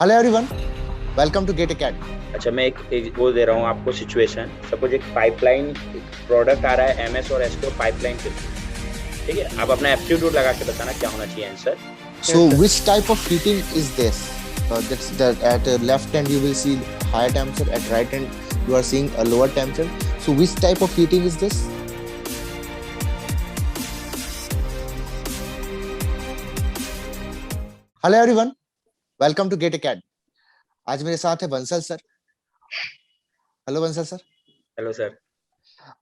Hello everyone, welcome to GATE Academy. अच्छा, मैं एक वो दे रहा हूँ आपको सिचुएशन। सपोज एक पाइपलाइन प्रोडक्ट आ रहा है एमएस और एसको पाइपलाइन के थ्रू। ठीक है, आप अपना एप्टीट्यूड लगा के बताना क्या होना चाहिए answer. So, Yes, sir. which type of heating is this? That's that at left hand you will see higher temperature, at right hand you are seeing a lower temperature. So, which type of heating is this? Hello everyone, welcome to GATE Academy. आज मेरे साथ है Bansal sir. Hello Bansal sir. Hello sir.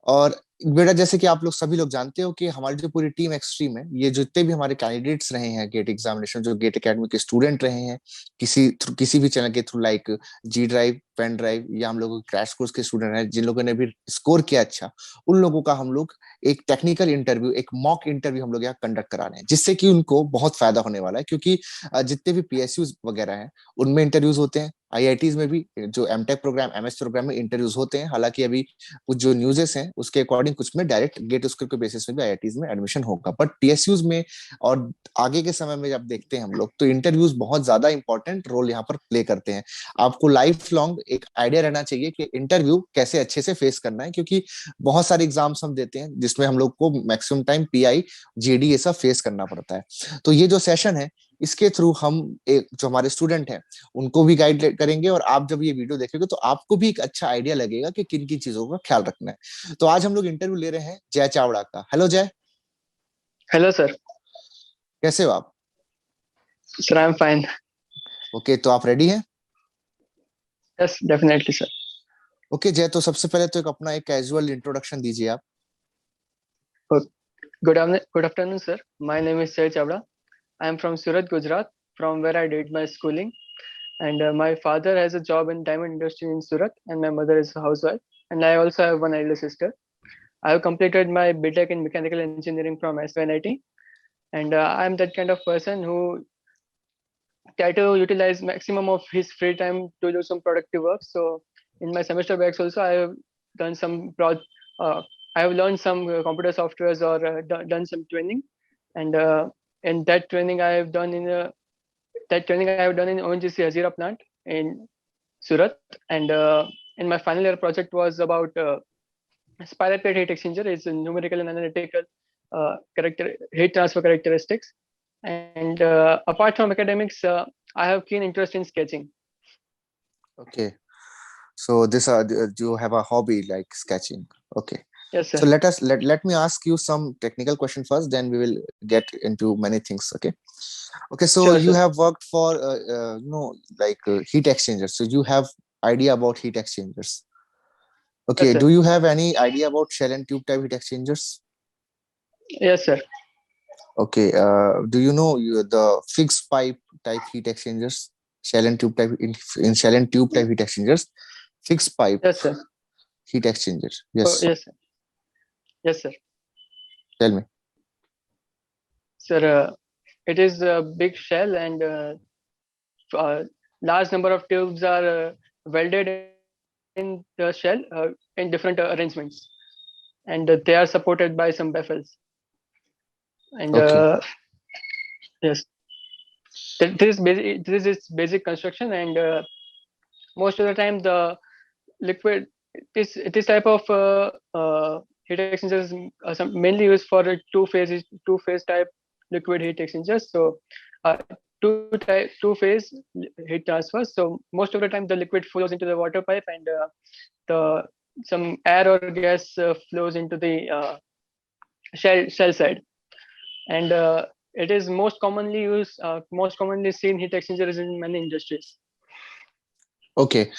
और बेटा, जैसे कि आप लोग सभी लोग जानते हो कि हमारी जो पूरी टीम एक्सट्रीम है, ये जितने भी हमारे कैंडिडेट्स रहे हैं गेट एग्जामिनेशन, जो गेट एकेडमी के स्टूडेंट रहे हैं किसी भी चैनल के through, like G drive, pen drive, या हम लोग क्रैश कोर्स के स्टूडेंट हैं जिन लोगों ने भी स्कोर किया अच्छा, उन लोगों का हम लोग एक टेक्निकल इंटरव्यू, एक मॉक इंटरव्यू हम लोग यहाँ कंडक्ट करा रहे हैं, जिससे कि उनको बहुत फायदा होने वाला है। क्योंकि जितने भी पीएसयू वगैरह हैं उनमें इंटरव्यूज होते हैं, आईआईटीज में भी जो एमटेक प्रोग्राम, एमएस प्रोग्राम में इंटरव्यूज होते हैं। हालांकि अभी कुछ जो न्यूज़ेस हैं उसके अकॉर्डिंग कुछ में डायरेक्ट गेट स्कोर के बेसिस में भी आईआईटीज में एडमिशन होगा, बट पीएसयूज में और आगे के समय में जब देखते हैं हम लोग, तो इंटरव्यूज बहुत ज्यादा इंपॉर्टेंट रोल यहाँ पर प्ले करते हैं। आपको लाइफ लॉन्ग एक आइडिया रहना चाहिए कि इंटरव्यू कैसे अच्छे से फेस करना है, क्योंकि बहुत सारे एग्जाम्स हम देते हैं जिसमें हम लोग को मैक्सिमम टाइम पीआई, जीडी ये सब फेस करना पड़ता है। तो ये जो सेशन है, इसके थ्रू हम एक जो हमारे स्टूडेंट हैं उनको भी गाइड करेंगे, और आप जब ये वीडियो देखेंगे तो आपको भी एक अच्छा आइडिया लगेगा कि किन किन चीजों का ख्याल रखना है। तो आज हम लोग इंटरव्यू ले रहे हैं जय चावड़ा का। हेलो जय, Hello, sir. कैसे हो आप? Sir, I'm fine. ओके, तो आप रेडी हैं? Yes, definitely, sir. ओके जय, तो सबसे पहले तो एक अपना एक कैजुअल इंट्रोडक्शन दीजिए आप। Good afternoon, sir. My name is Jay Chavda. I am from Surat, Gujarat, from where I did my schooling. And my father has a job in diamond industry in Surat, and my mother is a housewife. And I also have one elder sister. I have completed my BTech in mechanical engineering from SVNIT. And I'm that kind of person who try to utilize maximum of his free time to do some productive work. So in my semester breaks also, I have done some uh, I have learned some computer softwares or done some training, and in that training I have done in ONGC Hazira plant in Surat, and in my final year project was about spiral plate heat exchanger. It's a numerical and analytical character heat transfer characteristics. And apart from academics, I have keen interest in sketching. Okay, so this are you have a hobby like sketching. Okay, Yes, sir. so let me ask you some technical question first, then we will get into many things. Okay, so Sure, you sir. have worked for like heat exchangers, so you have idea about heat exchangers. Okay, Yes, sir. do you have any idea about shell and tube type heat exchangers? Yes, sir. Okay, do you know the fixed pipe type heat exchangers? Shell and tube type in shell and tube type heat exchangers, fixed pipe Yes, sir. heat exchanger. Oh, Yes, yes, sir. Yes, sir. tell me. Sir, it is a big shell, and uh, large number of tubes are welded in the shell in different arrangements, and they are supported by some baffles. And Okay, yes, this is its basic construction, and most of the time the liquid this type of heat exchangers mainly used for a two phase type liquid heat exchangers. So two phase heat transfer. So most of the time the liquid flows into the water pipe, and the some air or gas flows into the shell side. And it is most commonly seen heat exchangers in many industries. okay.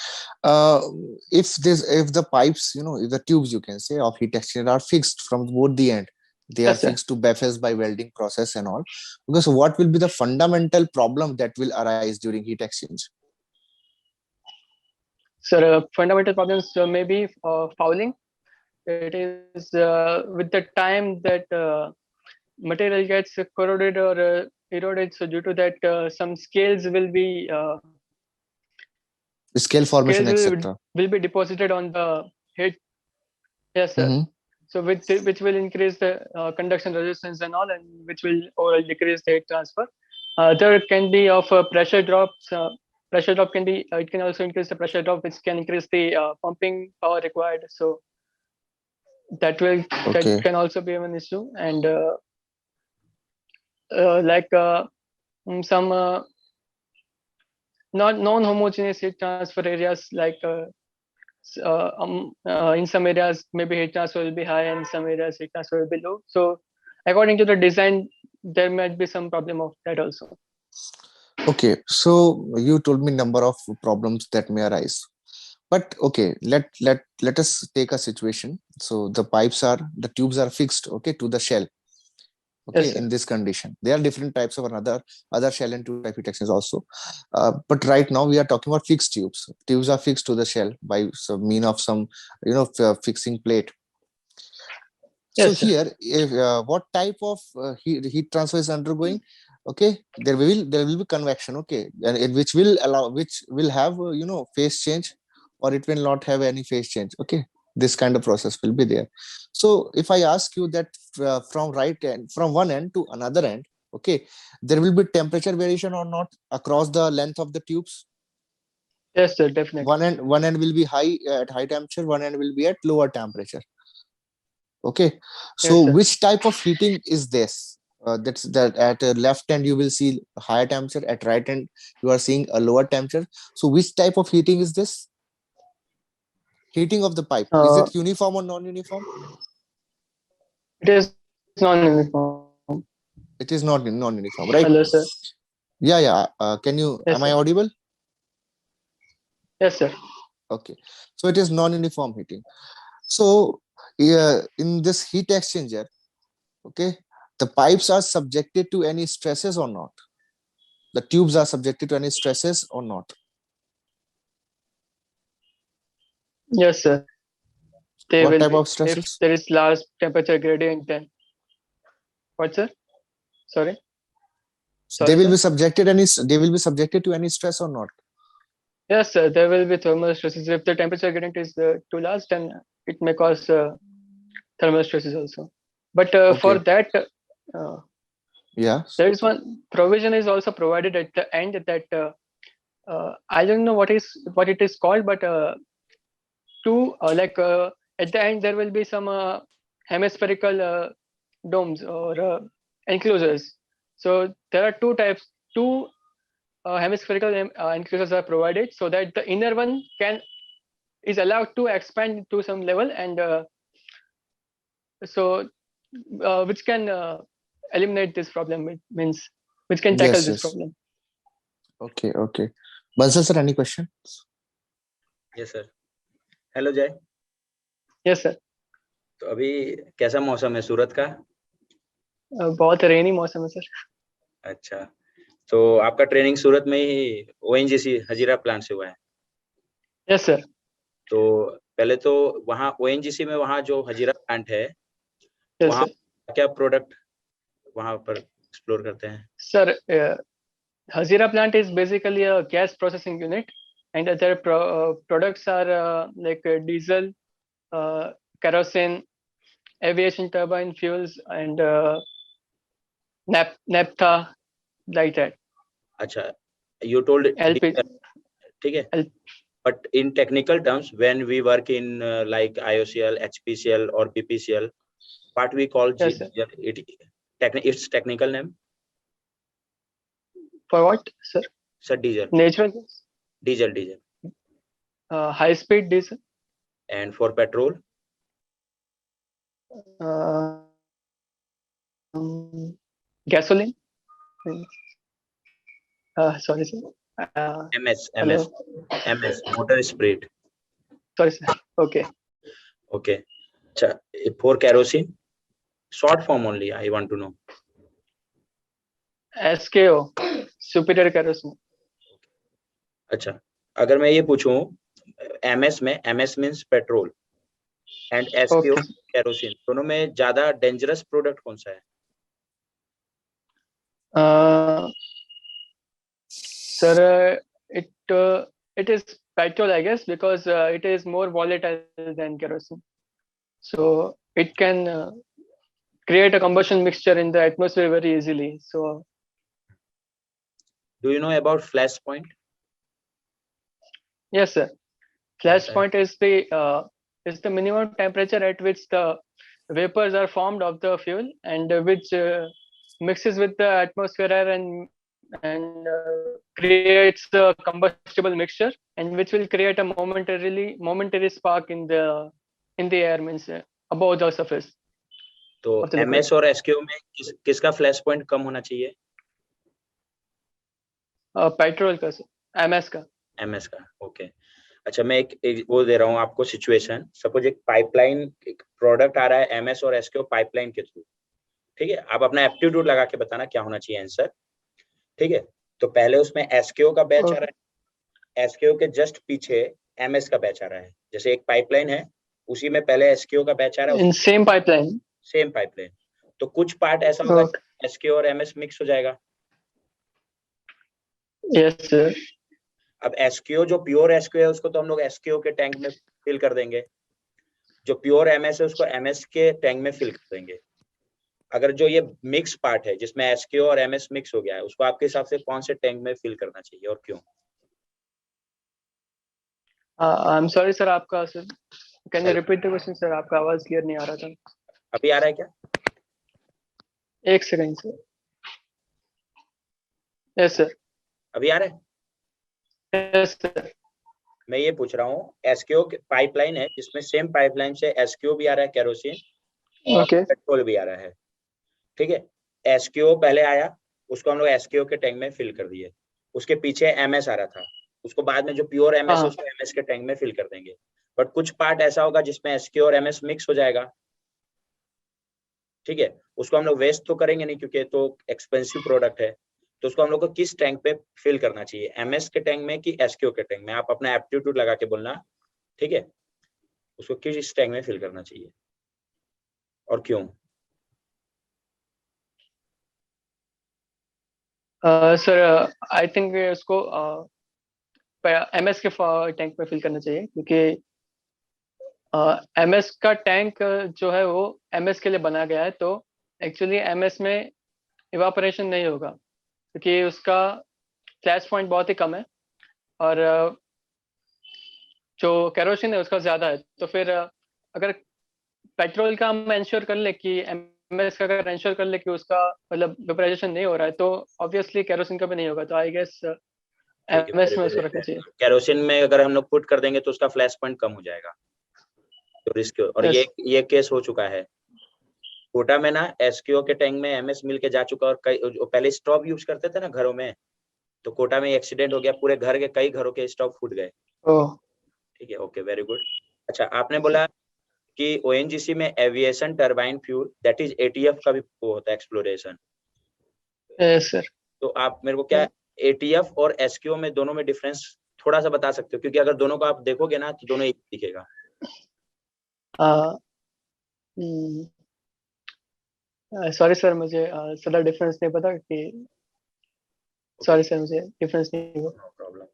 If the pipes, if the tubes, you can say, of heat exchanger are fixed from both the end, they are Yes, sir. fixed to baffles by welding process and all. Because what will be the fundamental problem that will arise during heat exchange? So fundamental problems may be fouling. It is with the time that material gets corroded or eroded. So due to that, some Scale formation, etc. will be deposited on the heat. Yes, sir. Mm-hmm. So which will increase the conduction resistance and all, and which will overall decrease the heat transfer. There can be of pressure drops. pressure drop can be, it can also increase the pressure drop, which can increase the pumping power required. So that Okay. can also be an issue. And some not non-homogeneous heat transfer areas, like in some areas maybe heat transfer will be high, and some areas heat transfer will be low. So according to the design, there might be some problem of that also. Okay, so you told me number of problems that may arise. But okay, let us take a situation. So the tubes are fixed, okay, to the shell. Okay, Yes, sir. in this condition, there are different types of other shell and tube type heat exchangers also. But right now we are talking about fixed tubes. Tubes are fixed to the shell by some mean of some fixing plate. So Yes, sir. here, if what type of heat transfer is undergoing? Okay, there will be convection. Okay, and which will have phase change, or it will not have any phase change. Okay, this kind of process will be there. So if I ask you that from one end to another end, okay, there will be temperature variation or not across the length of the tubes. Yes, sir. Definitely. One end will be at high temperature, one end will be at lower temperature. Okay, so Yes, sir. which type of heating is this? That's that at left end you will see higher temperature, at right end you are seeing a lower temperature. So which type of heating is this? Heating of the pipe. Is Uh, it uniform or non-uniform? it is non-uniform. It is not non-uniform, right? Hello, sir. Yeah, yeah. Yes, Am I sir. audible? Yes, sir. Okay. So it is non-uniform heating. So yeah, in this heat exchanger, okay, the pipes are subjected to any stresses or not? The tubes are subjected to any stresses or not? Yes, sir. They What will type be of if stresses? there is large temperature gradient. Then what, sir? Sorry. They Sorry, will sir. be subjected any. They will be subjected to any stress or not? Yes, sir. There will be thermal stresses. If the temperature gradient is too large, then it may cause thermal stresses also. But for Okay. that, Yeah. there is one provision is also provided at the end that I don't know what it is called, but at the end there will be some hemispherical domes or enclosures. So there are two hemispherical enclosures are provided, so that the inner one is allowed to expand to some level, and so which can eliminate this problem. It means which can tackle Yes. this Yes. problem. Okay. Okay. Bansal sir, any question? Yes sir. Hello जय. Yes, sir. तो अभी कैसा मौसम है सूरत का? बहुत रेनी मौसम है सर. अच्छा, तो आपका ट्रेनिंग सूरत में ही ओएनजीसी हजीरा प्लांट से हुआ है? Yes, sir. तो पहले तो वहाँ ओएनजीसी में वहाँ जो हजीरा प्लांट है, Yes, वहाँ sir. क्या प्रोडक्ट वहाँ पर एक्सप्लोर करते हैं? Sir, Hazira plant is basically a gas processing unit, and their products are like diesel, kerosene, aviation turbine fuels, and naphtha, like that. अच्छा, you told LP. ठीक है. But in technical terms, when we work in like IOCL, HPCL or BPCL, what we call Yes, sir. its technical name? For what, sir? Sir, diesel. Natural gas. Diesel. High speed diesel. And for petrol? Gasoline. Sorry, sir. MS, hello. motor spirit. Sorry, sir. Okay. For kerosene, short form only I want to know. SKO, superior kerosene. अच्छा, अगर मैं ये पूछूं MS में, MS means petrol and SKO Okay. Kerosene, दोनों में ज्यादा dangerous product कौन सा है? Sir, it is petrol, I guess, because it is more volatile than kerosene. So it can create a combustion mixture in the atmosphere very easily. So Do you know about flash point? Yes, sir. Flash point is the minimum temperature at which the vapors are formed of the fuel, and which mixes with the atmosphere air and creates a combustible mixture, and which will create a momentary spark in the air, means above the surface तो of the liquid. MS और SQ में किसका flash point कम होना चाहिए? Petrol का sir, MS का। MS का, okay. अच्छा, मैं एक वो दे रहा हूँ आपको सिचुएशन। सपोज एक पाइपलाइन, एक प्रोडक्ट आ रहा है एमएस और एसक्यू पाइपलाइन के थ्रू, ठीक है? आप अपना एप्टीट्यूड लगा के बताना क्या होना चाहिए आंसर, ठीक है? तो पहले उसमें एसक्यू का बैच आ रहा है, एसक्यू के जस्ट पीछे एमएस का बैच आ रहा है। जैसे एक पाइपलाइन है, उसी में पहले एसक्यू का बैच आ रहा है, in same pipeline. Same pipeline. तो कुछ पार्ट ऐसा होगा एसक्यू और एमएस मिक्स हो जाएगा। Yes sir. अब एसक्यू, जो प्योर एसक्यू है उसको तो हम लोग एसक्यू के टैंक में फिल कर देंगे, जो प्योर एमएस है उसको एमएस के टैंक में फिल कर देंगे। अगर जो ये मिक्स पार्ट है जिसमें एसक्यू और एमएस मिक्स हो गया है, उसको आपके हिसाब से कौन से टैंक में फिल करना चाहिए और क्यों? आई एम सॉरी सर, आपका sir can you repeat the question sir? आपका आवाज क्लियर नहीं आ रहा था। अभी आ रहा है क्या? एक सेकंड सर। Yes sir. अभी आ रहा है? Yes sir. मैं ये पूछ रहा हूँ, एसक्यू पाइपलाइन है जिसमें सेम पाइपलाइन से एसक्यू भी आ रहा है, केरोसिन और पेट्रोल भी आ रहा है, ठीक है? एसक्यू पहले आया, उसको हम लोग एसक्यू के टैंक में फिल कर दिए। उसके पीछे एमएस आ रहा था, उसको बाद में जो प्योर एमएस है उसको एमएस के टैंक में फिल कर देंगे। बट कुछ पार्ट ऐसा होगा जिसमें एसक्यू और एमएस मिक्स हो जाएगा, ठीक है? उसको हम लोग वेस्ट तो करेंगे नहीं क्योंकि तो एक्सपेंसिव प्रोडक्ट है। तो उसको हम लोग को किस टैंक पे फिल करना चाहिए, एमएस के टैंक में कि एसक्यू के टैंक में? आप अपना एप्टीट्यूड लगा के बोलना, ठीक है? उसको किस टैंक में फिल करना चाहिए और क्यों? सर आई थिंक उसको एमएस के टैंक में फिल करना चाहिए, क्योंकि एमएस का टैंक जो है वो एमएस के लिए बना गया है। तो एक्चुअली एमएस में इवापोरेशन नहीं होगा, क्योंकि उसका फ्लैश पॉइंट बहुत ही कम है, और जो केरोसिन है उसका ज्यादा है। तो फिर अगर पेट्रोल का हम इंश्योर कर ले कि एमएस का अगर इंश्योर कर ले कि उसका मतलब वेपराइजेशन नहीं हो रहा है, तो ऑब्वियसली केरोसिन का भी नहीं होगा। तो आई गेस एमएस में उसको रखना चाहिए। केरोसिन में अगर हम लोग पुट कर देंगे तो उसका फ्लैश पॉइंट कम हो जाएगा, तो रिस्क। और ये केस हो चुका है कोटा में ना, एसक्यू के टैंक में एमएस मिल के जा चुका। और कई पहले स्टोव यूज करते थे ना घरों में, तो कोटा में एक्सीडेंट हो गया, पूरे घर के कई घरों के स्टोव फूट गए। ठीक है, ओके, वेरी गुड। अच्छा, आपने बोला कि ओएनजीसी में aviation turbine fuel, that is ETF का भी वो होता है एक्सप्लोरेशन। सर तो आप मेरे को क्या एटीएफ और एसक्यू में दोनों में डिफरेंस थोड़ा सा बता सकते हो? क्योंकि अगर दोनों को आप देखोगे ना तो दोनों एक दिखेगा। सॉरी सर, मुझे ज़्यादा डिफरेंस नहीं पता कि सॉरी सर, मुझे डिफरेंस नहीं हुआ। No problem.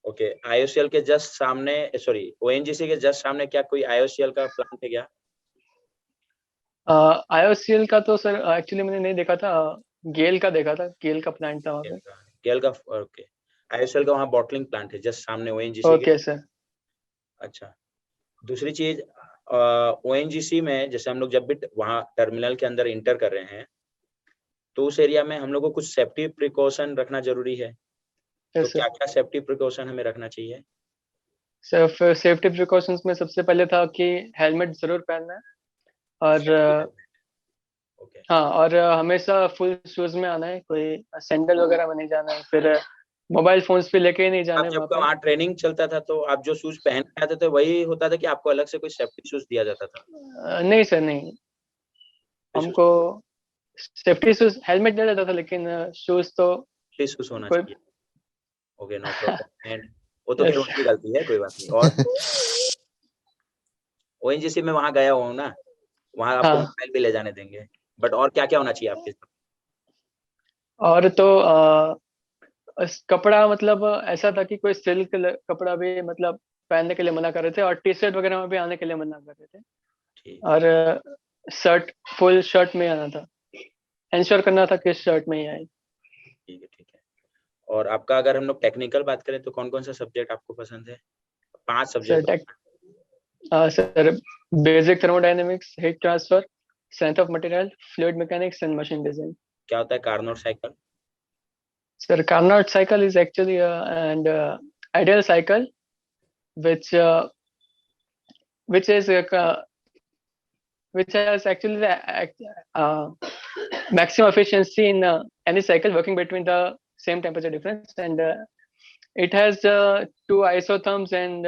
ओके, आईओसीएल के जस्ट सामने, सॉरी ओएनजीसी के जस्ट सामने क्या कोई आईओसीएल का प्लांट है क्या? आईओसीएल का तो सर एक्चुअली मैंने नहीं देखा था, गेल का देखा था। गेल का प्लांट था वहाँ पे। गेल का, ओके। आईओसीएल का वहाँ बॉटलिंग प्लांट है जस्ट सामने ओएनजीसी के। Okay sir. अच्छा, दूसरी चीज, ओएनजीसी में जैसे हम लोग जब भी वहाँ टर्मिनल के अंदर इंटर कर रहे हैं, तो उस एरिया में हम लोग को कुछ सेफ्टी प्रिकॉशन रखना जरूरी है। तो क्या क्या सेफ्टी प्रिकॉशन हमें रखना चाहिए? सर सेफ्टी प्रिकॉशंस में सबसे पहले था कि हेलमेट जरूर पहनना है, और ओके। हाँ, और हमेशा फुल शूज में आना है, कोई सैंडल वगैरह में नहीं जाना है। फिर मोबाइल फोन्स भी लेके ही नहीं जाने। जब वहाँ ट्रेनिंग चलता था तो आप जो शूज पहन के आते थे वही होता था कि आपको अलग से कोई सेफ्टी शूज दिया जाता था? नहीं सर, नहीं, हमको सेफ्टी शूज, हेलमेट दिया जाता था, लेकिन शूज तो शूज होना चाहिए। Okay, no problem. एंड वो तो फिर उनकी गलती है, कोई बात नहीं। और ओएनजीसी में वहां गया हूँ ना, वहां आपको मोबाइल भी ले जाने देंगे। बट और क्या क्या होना चाहिए आपके साथ? और तो कपड़ा मतलब ऐसा था कि कोई सिल्क कपड़ा भी मतलब पहनने के लिए मना कर रहे थे, और टी शर्ट वगैरह में भी आने के लिए मना कर रहे थे। और शर्ट, फुल शर्ट में आना था, इंश्योर करना था कि शर्ट में ही आए। ठीक है, ठीक है। और आपका अगर हम लोग टेक्निकल बात करें तो कौन कौन सा सब्जेक्ट आपको पसंद है? 5 sir subject. Sir basic thermodynamics, heat transfer, strength of material, fluid mechanics and machine design. क्या होता है Carnot cycle? Sir, Carnot cycle is actually an ideal cycle which is which has actually the maximum efficiency in any cycle working between the same temperature difference, and it has 2 isotherms, and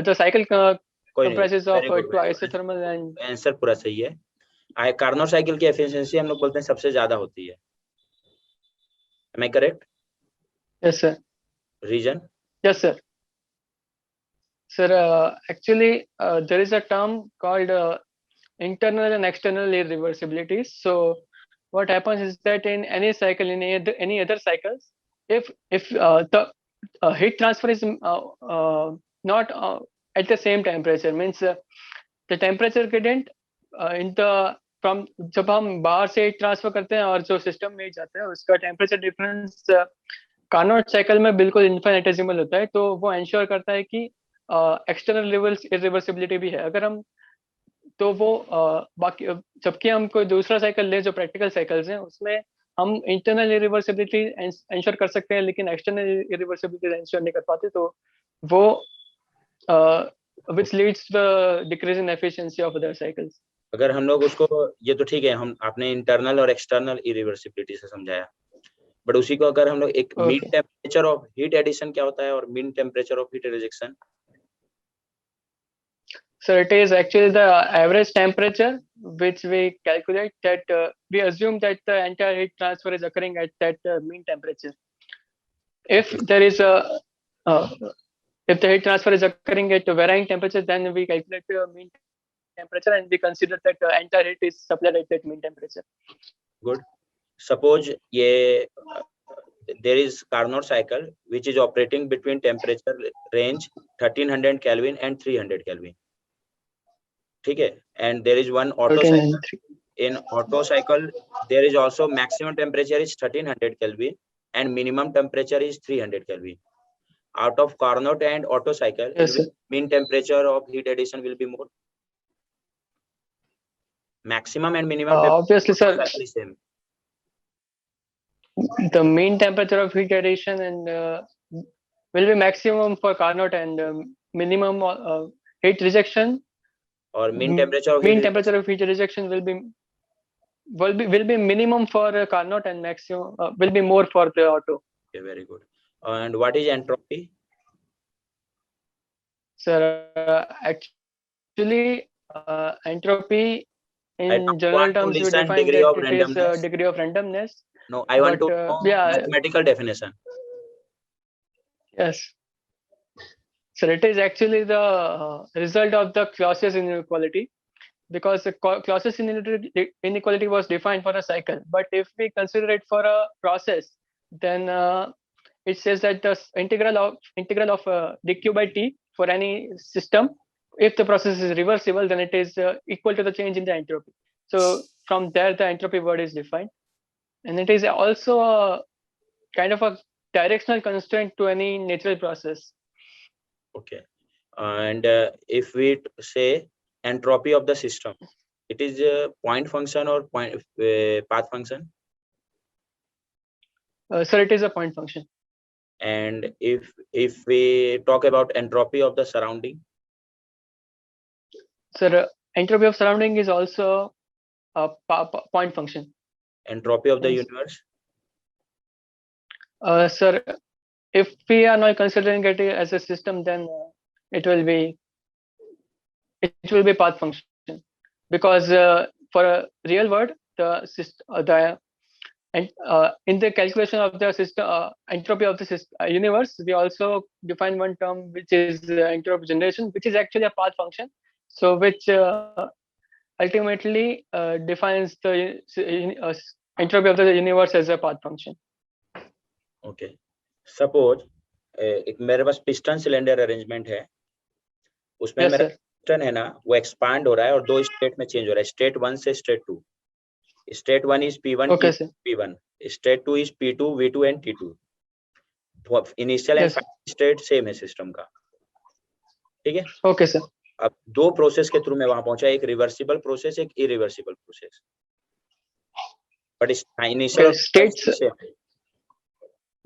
the cycle कोई नहीं, comprises of very good, 2 very good. isothermal and answer पूरा सही है। Carnot cycle की efficiency हम लोग बोलते हैं सबसे ज्यादा होती है। Am I correct? yes sir. Reason? Yes sir. Sir, actually there is a term called internal and external irreversibilities. So what happens is that in any cycle, in any other cycles, if the heat transfer is not at the same temperature, means the temperature gradient in the from जब हम बाहर से heat transfer करते हैं और जो system में जाता है उसका टेम्परेचर डिफरेंस कार्नोट साइकिल में बिल्कुल इनफाइनेटेसिमल होता है, तो वो एंश्योर करता है कि एक्सटर्नल लेवल्स इरिवर्सिबिलिटी भी है। अगर हम तो वो बाकी जबकि हम कोई दूसरा साइकिल ले जो प्रैक्टिकल साइकिल्स हैं उसमें हम इंटरनल इरिवर्सिबिलिटी एंश्योर कर सकते हैं लेकिन एक्सटर्नल इरिवर्सिबिलिटी एंश्योर नहीं कर पाते, तो वो which leads to the decrease in efficiency of other cycles. अगर हम लोग उसको, ये तो ठीक है, हम आपने इंटरनल और एक्सटर्नल इरिवर्सिबिलिटी से समझाया, बट उसी को अगर हम लोग एक mean temperature of heat addition क्या होता है और mean temperature of heat rejection? So it is actually the average temperature which we calculate that we assume that the entire heat transfer is occurring at that mean temperature. If there is a if the heat transfer is occurring at a varying temperature, then we calculate the mean temperature and we consider that the entire heat is supplied at that mean temperature. Good. Suppose there is Carnot cycle which is operating between temperature range 1300 Kelvin and 300 Kelvin. ठीक है, and there is one Otto cycle. In Otto cycle there is also maximum temperature is 1300 Kelvin and minimum temperature is 300 Kelvin. Out of Carnot and Otto cycle, yes, mean temperature of heat addition will be more. Maximum and minimum obviously sir, same. The mean temperature of heat addition and will be maximum for Carnot and minimum heat rejection. Or mean temperature of heat rejection will be minimum for Carnot and maximum will be more for the Otto. Okay, very good. And what is entropy? Sir, actually entropy in general terms we define that it is degree of randomness. No, I want to know mathematical definition. Yes. So it is actually the result of the Clausius inequality, because the Clausius inequality was defined for a cycle. But if we consider it for a process, then it says that the integral of dq by t for any system, if the process is reversible, then it is equal to the change in the entropy. So from there, the entropy word is defined, and it is also a kind of a directional constraint to any natural process. Okay, and if we say entropy of the system, it is a point function or path function? Sir, it is a point function. And if we talk about entropy of the surrounding? Sir, entropy of surrounding is also a point function. Entropy of the universe? Sir, if we are not considering it as a system, then it will be path function, because for a real world, the system, in the calculation of the system entropy of the system, universe, we also define one term which is entropy generation, which is actually a path function. So which ultimately defines the entropy of the universe as a path function. Okay. Suppose एक मेरे पास piston cylinder arrangement है, उसमें मेरा piston है ना, वो expand हो रहा है और 2 स्टेट में चेंज हो रहा है, स्टेट 1 से state 2. State 1 is P1, P1. State 2 is P2, V2 and T2. Initial and Yes. Final state same है सिस्टम का, ठीक है। Okay, sir. अब दो प्रोसेस के थ्रू मैं वहां पहुंचा, एक रिवर्सिबल प्रोसेस, एक irreversible process, but initial Okay,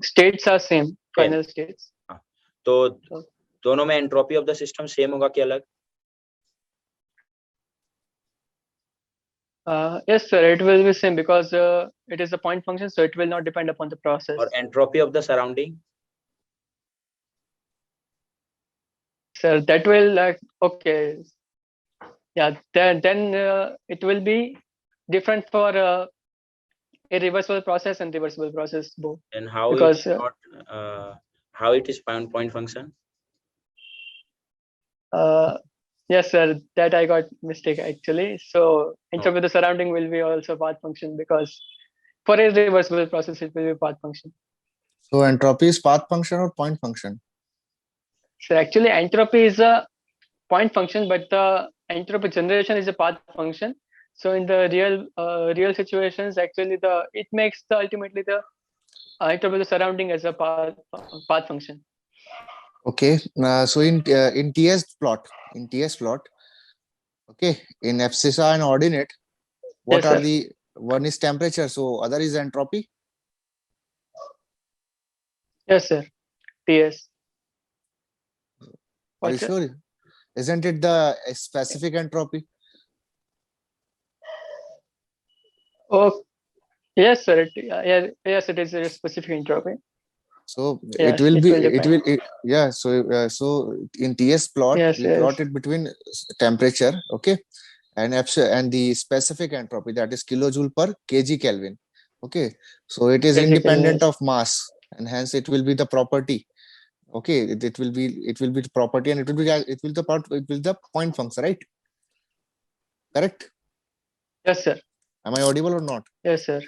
states are same, final states. तो दोनों में entropy of the system same होगा कि अलग? Yes, sir, it will be same because it is a point function, so it will not depend upon the process. और entropy of the surrounding? Sir, that will okay. Yeah, then it will be different for irreversible process and reversible process both. And how Because, it is not how it is point function? Yes, sir, that I got mistake actually. So entropy of the surrounding will be also path function because for a reversible process it will be path function. So entropy is path function or point function? So actually entropy is a point function, but the entropy generation is a path function. So in the real situations, actually it makes the ultimately the entropy of the surrounding as a path function. Okay, so in TS plot, okay, in abscissa and ordinate, what Yes, are sir. the one is temperature, so other is entropy? Yes, sir. TS. Are you What's it? sure? Isn't it the specific entropy? Oh, yes, sir. Yes, it is a specific entropy. So Yes, it will it be will depend. yeah. So in TS plot, Yes, we yes. plot it between temperature, okay, and the specific entropy, that is kilojoule per kg Kelvin. Okay, so it is Kg Kelvin, independent yes. of mass, and hence it will be the property. Okay, it will be the property, and it will the point function, right? Correct? Yes, sir. Am I audible or not? Yes, sir.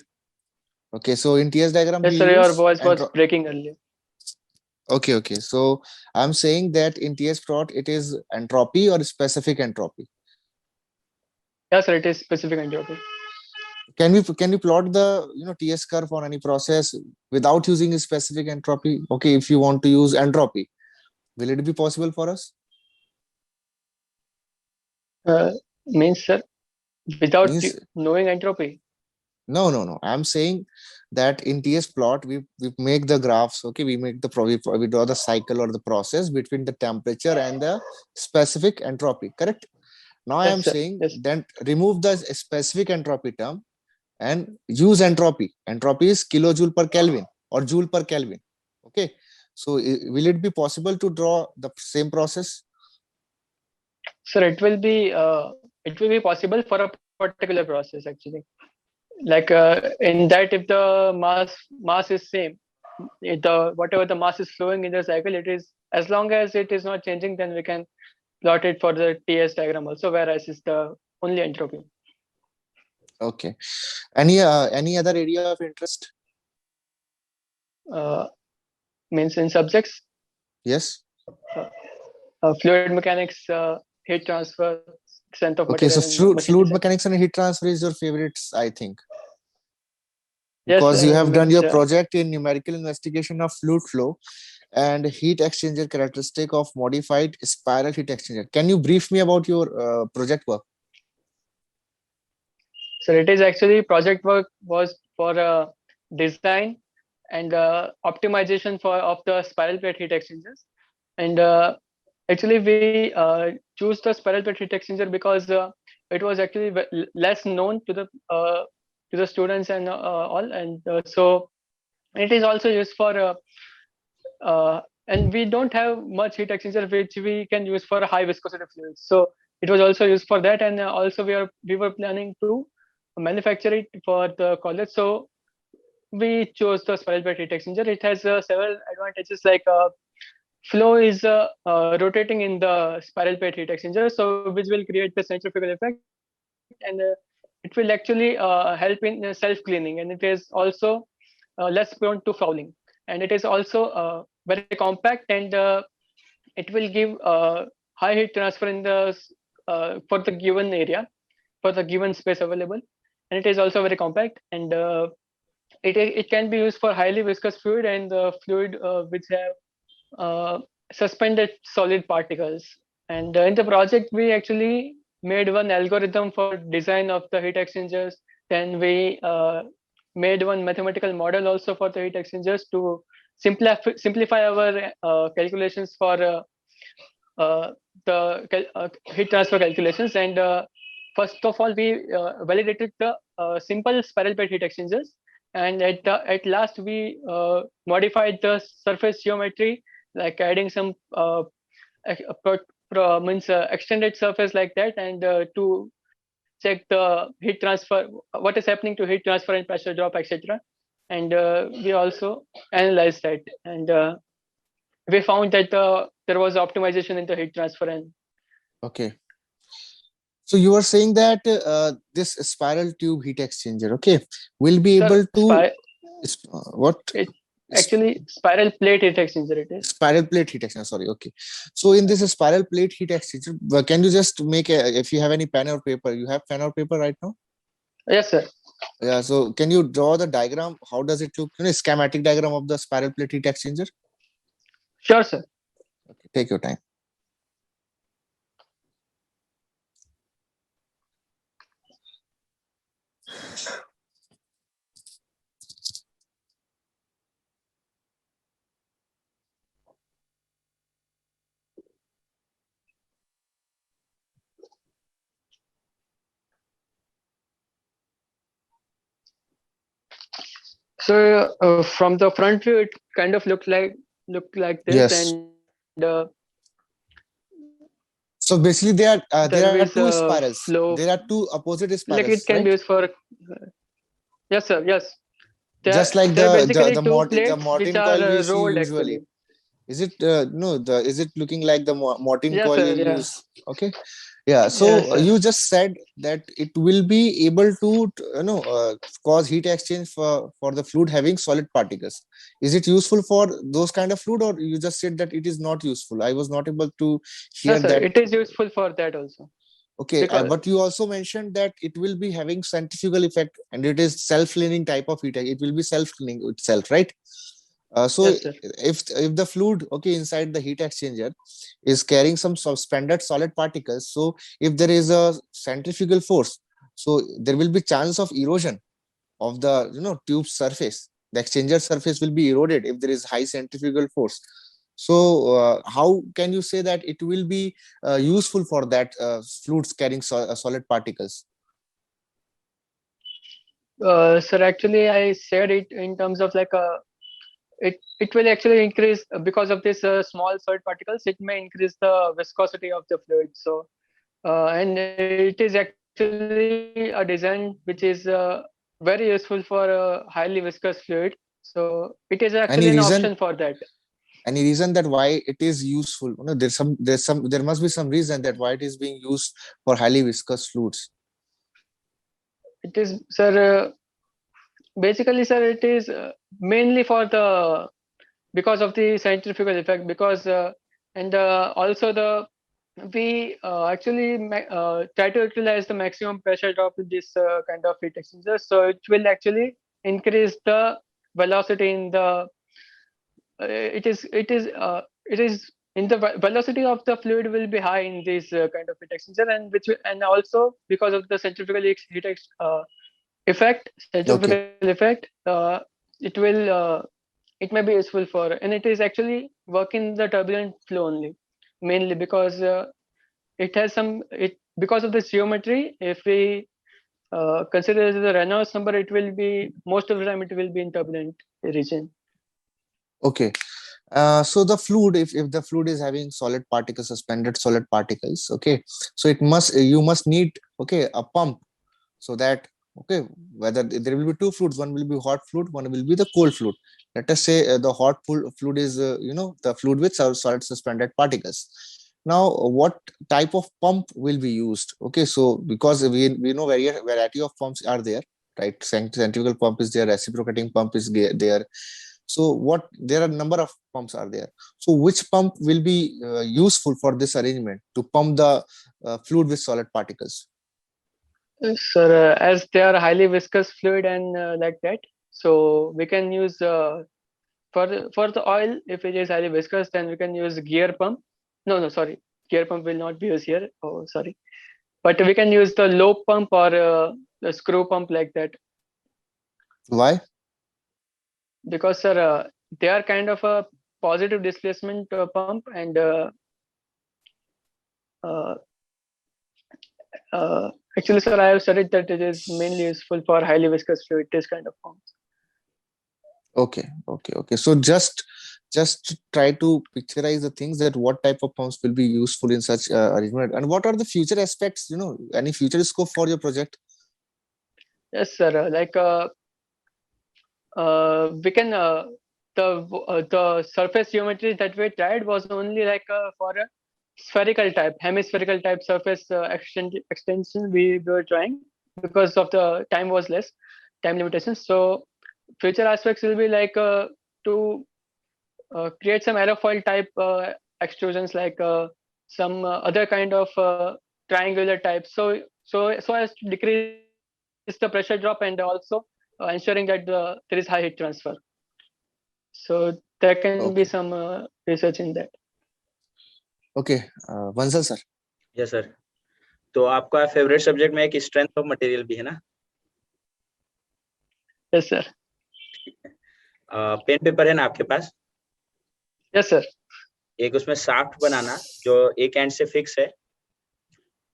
Okay, so in TS diagram Yes, we sir. Your use voice was breaking earlier. Okay, so I'm saying that in TS plot it is entropy or specific entropy. Yes, sir. It is specific entropy. Can we plot the TS curve for any process without using a specific entropy? Okay, if you want to use entropy, will it be possible for us? Means, sir, without Means knowing entropy. no. I'm saying that in TS plot we make the graphs. Okay, we make the we draw the cycle or the process between the temperature and the specific entropy. Correct? Now I Yes, am sir. saying Yes. then remove the specific entropy term and use entropy. Entropy is kilojoule per Kelvin or joule per Kelvin. Okay, so will it be possible to draw the same process? Sir, it will be possible for a particular process actually. Like in that, if the mass is same, if whatever the mass is flowing in the cycle, it is, as long as it is not changing, then we can plot it for the TS diagram also, whereas is the only entropy. Okay, any other area of interest? Means in subjects? Yes. Fluid mechanics, heat transfer, strength of Okay, material, so and fluid mechanics and heat transfer is your favorites, I think, yes, because you have done means, your project in numerical investigation of fluid flow and heat exchanger characteristic of modified spiral heat exchanger. Can you brief me about your project work? So it is actually project work was for design and optimization of the spiral plate heat exchangers. And actually we choose the spiral plate heat exchanger because it was actually less known to the students and all. And so it is also used for and we don't have much heat exchanger which we can use for high viscosity fluids. So it was also used for that, and also we were planning to manufacture it for the college. So we chose the spiral plate heat exchanger. It has several advantages, like flow is rotating in the spiral plate heat exchanger, so which will create the centrifugal effect, and it will actually help in self cleaning, and it is also less prone to fouling, and it is also very compact, and it will give high heat transfer in the for the given area, for the given space available, and it is also very compact, and it can be used for highly viscous fluid and the fluid which have suspended solid particles. And in the project, we actually made one algorithm for design of the heat exchangers. Then we made one mathematical model also for the heat exchangers to simplify our calculations for heat transfer calculations. And first of all, we validated the simple spiral plate heat exchangers. And at last, we modified the surface geometry, like adding some extended surface like that, and to check the heat transfer, what is happening to heat transfer and pressure drop, etc. And we also analyzed that, and we found that there was optimization in the heat transfer. And Okay. So you are saying that this spiral tube heat exchanger, okay, will be able to what? Actually, spiral plate heat exchanger it is. Spiral plate heat exchanger. Sorry. Okay. So in this spiral plate heat exchanger, can you just make if you have any pen or paper? You have pen or paper right now? Yes, sir. Yeah. So can you draw the diagram? How does it look? Schematic diagram of the spiral plate heat exchanger. Sure, sir. Okay. Take your time. So from the front view, it kind of looked like this. Yes. And so basically, there are two spirals. Flow. There are two opposite spirals. Like it can be used for. Yes, sir. Yes. Just like the Martin coil we see usually. Actually. Is it is it looking like the Martin coil sir, you use? Okay. Yeah. So you just said that it will be able to cause heat exchange for the fluid having solid particles. Is it useful for those kind of fluid, or you just said that it is not useful? I was not able to hear that. It is useful for that also. Okay, but you also mentioned that it will be having centrifugal effect, and it is self-cleaning type of heat. It will be self-cleaning itself, right? So yes, if the fluid inside the heat exchanger is carrying some suspended solid particles, so if there is a centrifugal force, so there will be chance of erosion of the tube surface. The exchanger surface will be eroded if there is high centrifugal force. So how can you say that it will be useful for that fluids carrying solid particles? Sir, actually, I said it in terms of like it will actually increase because of this small solid particles. It may increase the viscosity of the fluid. So, and it is actually a design which is very useful for a highly viscous fluid. So it is actually an option for that. Any reason that why it is useful? There must be some reason that why it is being used for highly viscous fluids. It is, sir. Basically, sir, it is mainly for because of the centrifugal effect. Because and also we actually try to utilize the maximum pressure drop in this kind of heat exchanger. So it will actually increase the velocity in the. It is in the velocity of the fluid will be high in this kind of heat exchanger, and also because of the centrifugal heat effect, effect, it may be useful for, and it is actually work in the turbulent flow only, mainly because it has because of the geometry. If we consider the Reynolds number, it will be most of the time it will be in turbulent region. Okay. So the fluid, if the fluid is having solid particles, suspended solid particles, okay, so you must need a pump, so that whether there will be two fluids, one will be hot fluid, one will be the cold fluid. Let us say the hot fluid is the fluid with solid suspended particles. Now what type of pump will be used? Okay, so because we know variety of pumps are there, right? Centrifugal pump is there, reciprocating pump is there. So there are a number of pumps are there. So which pump will be useful for this arrangement to pump the fluid with solid particles? Sir, as they are highly viscous fluid and like that, So we can use for the oil, if it is highly viscous, then we can use gear pump. No, sorry, gear pump will not be used here. Oh, sorry, but we can use the lobe pump or the screw pump like that, Why? because sir, they are kind of a positive displacement pump, and uh, actually, sir, I have studied that it is mainly useful for highly viscous fluid, this kind of pumps. Okay. So just try to picturize the things, that what type of pumps will be useful in such arrangement, and what are the future aspects, any future scope for your project? Yes, sir. Like we can the surface geometry that we tried was only like for a spherical type, hemispherical type surface extension we were trying, because of the time was less, time limitations. So future aspects will be like to create some aerofoil type extrusions, like some other kind of triangular type, so as to decrease the pressure drop, and also ensuring that there is high heat transfer. So there can be Okay. some research in that. Okay. Bansal sir. Yes sir. तो आपका favourite subject में एक strength of material भी है ना? Yes sir. Pen paper है ना आपके पास? Yes sir. एक उसमें शाफ्ट बनाना जो एक एंड से फिक्स है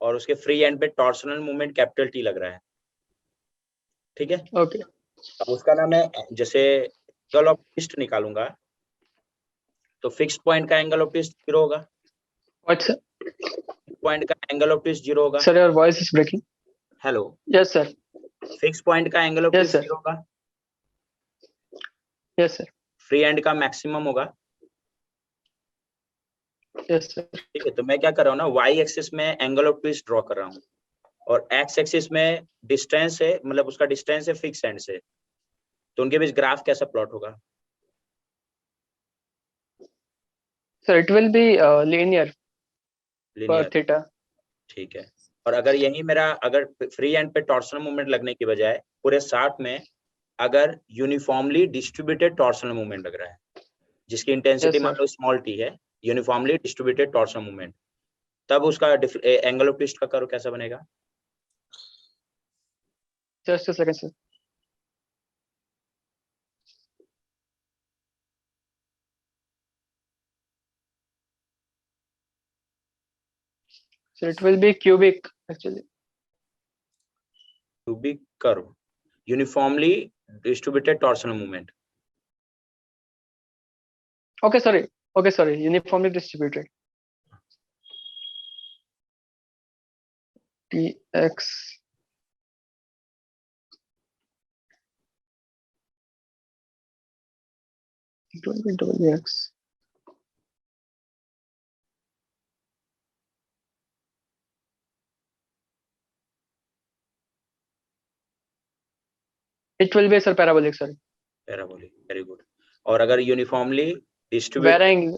और उसके फ्री एंड पे टॉर्सनल मूवमेंट कैपिटल टी लग रहा है, ठीक है? Okay. अब उसका ना मैं जैसे एंगल ऑफ ट्विस्ट निकालूंगा, तो फिक्स्ड पॉइंट का एंगल ऑफ ट्विस्ट 0 होगा. What sir? पॉइंट का एंगल ऑफ ट्विस्ट 0 होगा. Sir, your voice is breaking. Hello. Yes sir. Fix point का angle of Yes, twist sir. 0 होगा. Yes sir. फ्री एंड का maximum होगा. Yes sir. ठीक है, तो मैं क्या कर रहा हूँ ना, वाई एक्सिस में एंगल ऑफ ट्विस्ट ड्रॉ कर रहा हूँ और एक्स एक्सिस में डिस्टेंस है, मतलब उसका डिस्टेंस है फिक्स एंड से, तो उनके बीच ग्राफ कैसा प्लॉट होगा? Sir, it will be linear per linear. theta. ठीक है. और अगर यही मेरा, अगर फ्री एंड पे टॉर्सनल मूवमेंट लगने की बजाय पूरे शाफ्ट में अगर यूनिफॉर्मली डिस्ट्रीब्यूटेड टॉर्सनल मूवमेंट लग रहा है, जिसकी इंटेंसिटी Yes, मान sir. लो स्मॉल टी है, यूनिफॉर्मली डिस्ट्रीब्यूटेड टॉर्सनल मूवमेंट, तब उसका एंगल ऑफ ट्विस्ट का कर्व कैसा बनेगा? Just a second, sir. So it will be cubic actually. Cubic curve, uniformly distributed torsional movement. Okay, sorry. Uniformly distributed. Tx. It will be Wx. It will be, sir, parabolic, sorry. Parabolic, very good. और अगर uniformly varying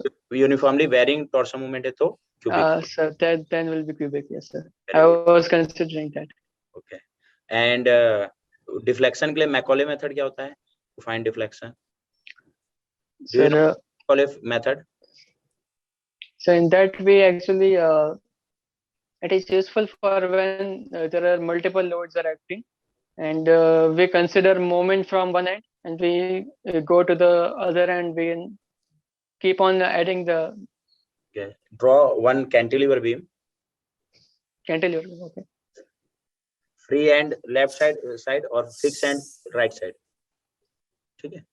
torsional movement है तो cubic. Sir, then will be cubic, yes, sir. I was considering that. Okay. And deflection के लिए Macaulay method क्या होता है? To find deflection. Do you know Macaulay method? So in that way, actually, it is useful for when there are multiple loads are acting, and we consider moment from one end, and we go to the other end. We keep on adding the. Okay. Draw one cantilever beam. Cantilever. Okay. Free end left side और fixed end right side. ठीक है.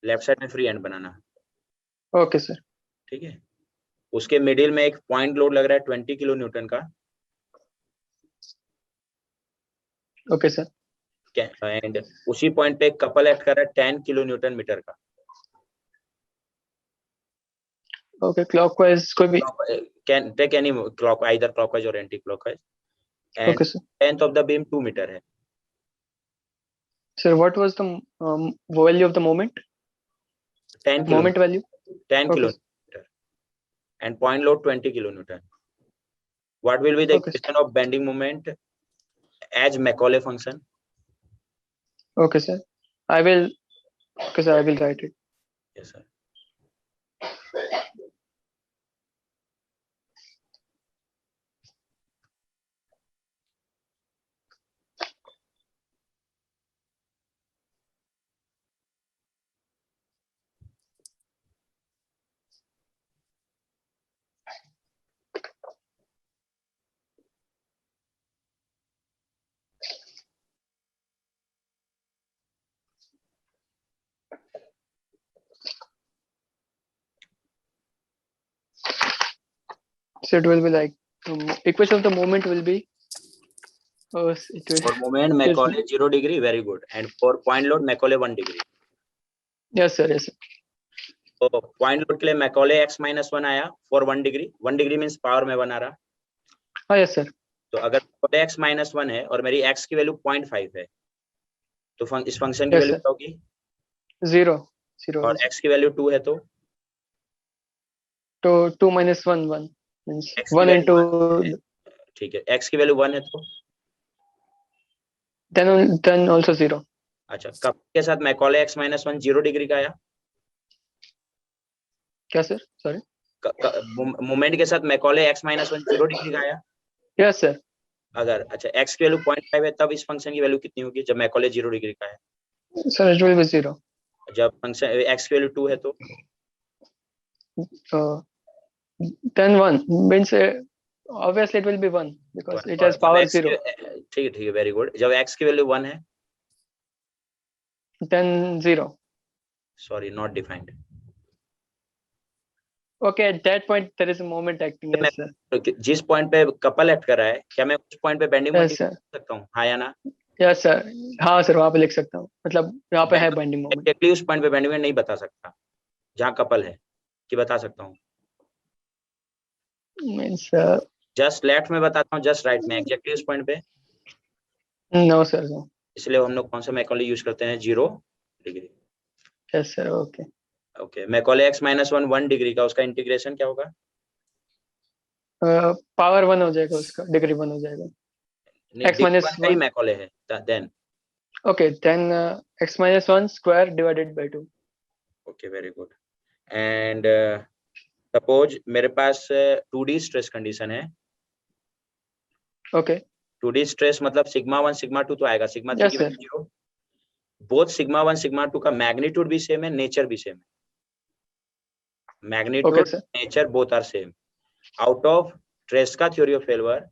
Left side में free end बनाना. Okay, sir. ठीक है. उसके middle में एक point load लग रहा है 20 किलो न्यूटन का. Okay sir. एंड उसी पॉइंट पे एक कपल एक्ट कर रहा है 10 किलो न्यूटन मीटर का. ओके, क्लॉकवाइज कोई भी can take any clock, either clockwise और anti clockwise. And length of the beam 2 metre है. Sir what was the value of the moment? 10 kilo. Moment value 10 kilo. And point load 20 kilonewton. What will be the equation of bending moment as Macaulay function? Okay, sir. I will, because I will write it. Yes, sir. So it will be like equation of the moment will be. Oh, it will. For moment Macaulay 0 degree, very good. And for point load Macaulay 1 degree. Yes sir, yes sir. तो point load के लिए Macaulay x-1 आया for 1 degree 1 degree means power में 1 आ रहा. हाँ yes sir. तो अगर x-1 है और मेरी x की वैल्यू 0.5 है तो इस फंक्शन की Yes, वैल्यू sir. क्या होगी? 0 0 और x की वैल्यू 2 है तो 2 minus 1 1 means x की 1 वैल्यू into 1 है. ठीक है, x की वैल्यू 1 है तो then also 0. अच्छा, कब के साथ मैकॉले x-1 0 डिग्री का आया? क्या सर? सॉरी. मोमेंट के साथ मैकॉले x-1 0 डिग्री का आया? Yes sir. अगर अच्छा x की वैल्यू 0.5 है तब इस फंक्शन की वैल्यू कितनी होगी जब मैकॉले 0 डिग्री का है? Sir it will be 0. जब फंक्शन x की वैल्यू 2 है तो then 1 means obviously it will be 1 because it has power 0. ठीक है, वेरी गुड. जब x की वैल्यू 1 है then 0. Sorry not defined. Okay, at that point there is a moment acting. Yes sir. जिस point पे couple act कर रहा है क्या मैं उस पॉइंट पे बेंडिंग Yes मोमेंट sir. लिख सकता हूँ, हाँ या ना? Yes sir. हाँ सर वहाँ पे लिख सकता हूँ, मतलब यहाँ पे है bending moment. एग्जैक्टली उस पॉइंट पे बेंडिंग मोमेंट नहीं बता सकता जहाँ कपल है कि बता सकता हूँ? Means जस्ट लेफ्ट में बताता हूँ, जस्ट राइट में, एग्जैक्टली उस पॉइंट पे? no sir no. इसलिए हम लोग कौन सा मैकॉले यूज करते हैं? 0 degree. Yes sir. Okay. Okay, Macaulay x-1 1 degree का उसका इंटीग्रेशन क्या होगा? पावर 1 हो जाएगा उसका, डिग्री 1 हो जाएगा. x minus 1 मैकॉले है then. Okay, then x minus 1 square divided by 2. Okay, very good. And suppose मेरे पास 2D स्ट्रेस कंडीशन है. Okay. 2D स्ट्रेस मतलब सिग्मा 1 सिग्मा 2 तो आएगा, सिग्मा 3 Yes की sir. Value 0. Both sigma 1 sigma 2 का magnitude भी सेम है, नेचर भी सेम है. Magnitude, Okay sir. Nature both are same. Out of Tresca theory of failure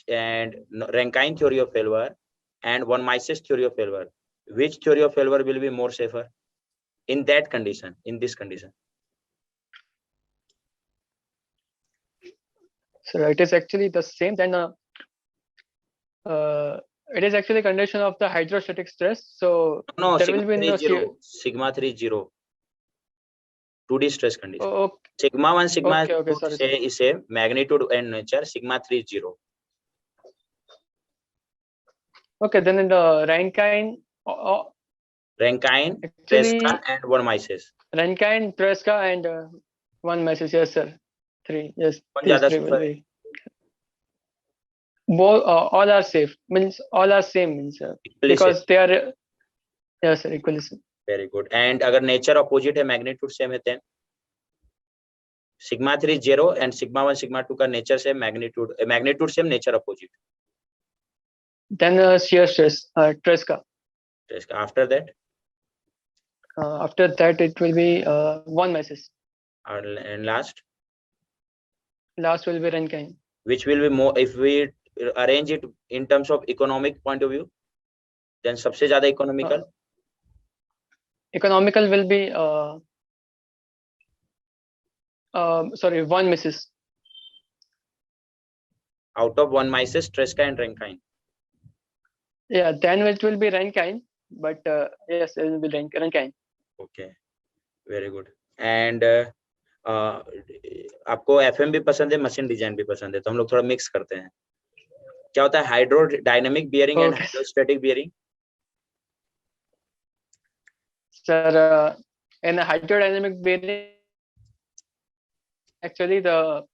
and Rankine theory of failure and von Mises theory of failure, which theory of failure will be more safer in that condition, in this condition? So it is actually the same. Then it is actually condition of the hydrostatic stress. So no, there will be no shear. sigma 3 0 2D stress condition. Oh, okay. Sigma 1 sigma Okay, okay, 2 sorry, say is same, magnitude and nature. Sigma 3 0. Okay, then in the Rankine, Rankine, actually Tresca and von Mises. Rankine, Tresca and von Mises. Yes sir. 3. Yes. कौन These ज्यादा 3 will safer है? be. Both all are safe. Means all are same. Means Equally because safe. they are. Yes sir. Equally same. Very good. And अगर nature opposite है, magnitude same है, then sigma 3 0 and sigma 1 sigma 2 का nature same, magnitude same, nature opposite. Then shear stress, Tresca. After that? After that it will be von Mises. And last? Last will be Rankine. Which will be more, if we arrange it in terms of economic point of view, then सबसे ज़्यादा economical? Economical will be sorry, von Mises. Out of von Mises, Tresca and Rankine. Yeah, then it will be Rankine, but yes, it will be Rankine. Okay, very good. And आपको FM भी पसंद है, machine design भी पसंद है, तो हम लोग थोड़ा मिक्स करते हैं. क्या होता है hydrodynamic bearing and hydrostatic bearing? Sir, in a hydrodynamic bearing, actually the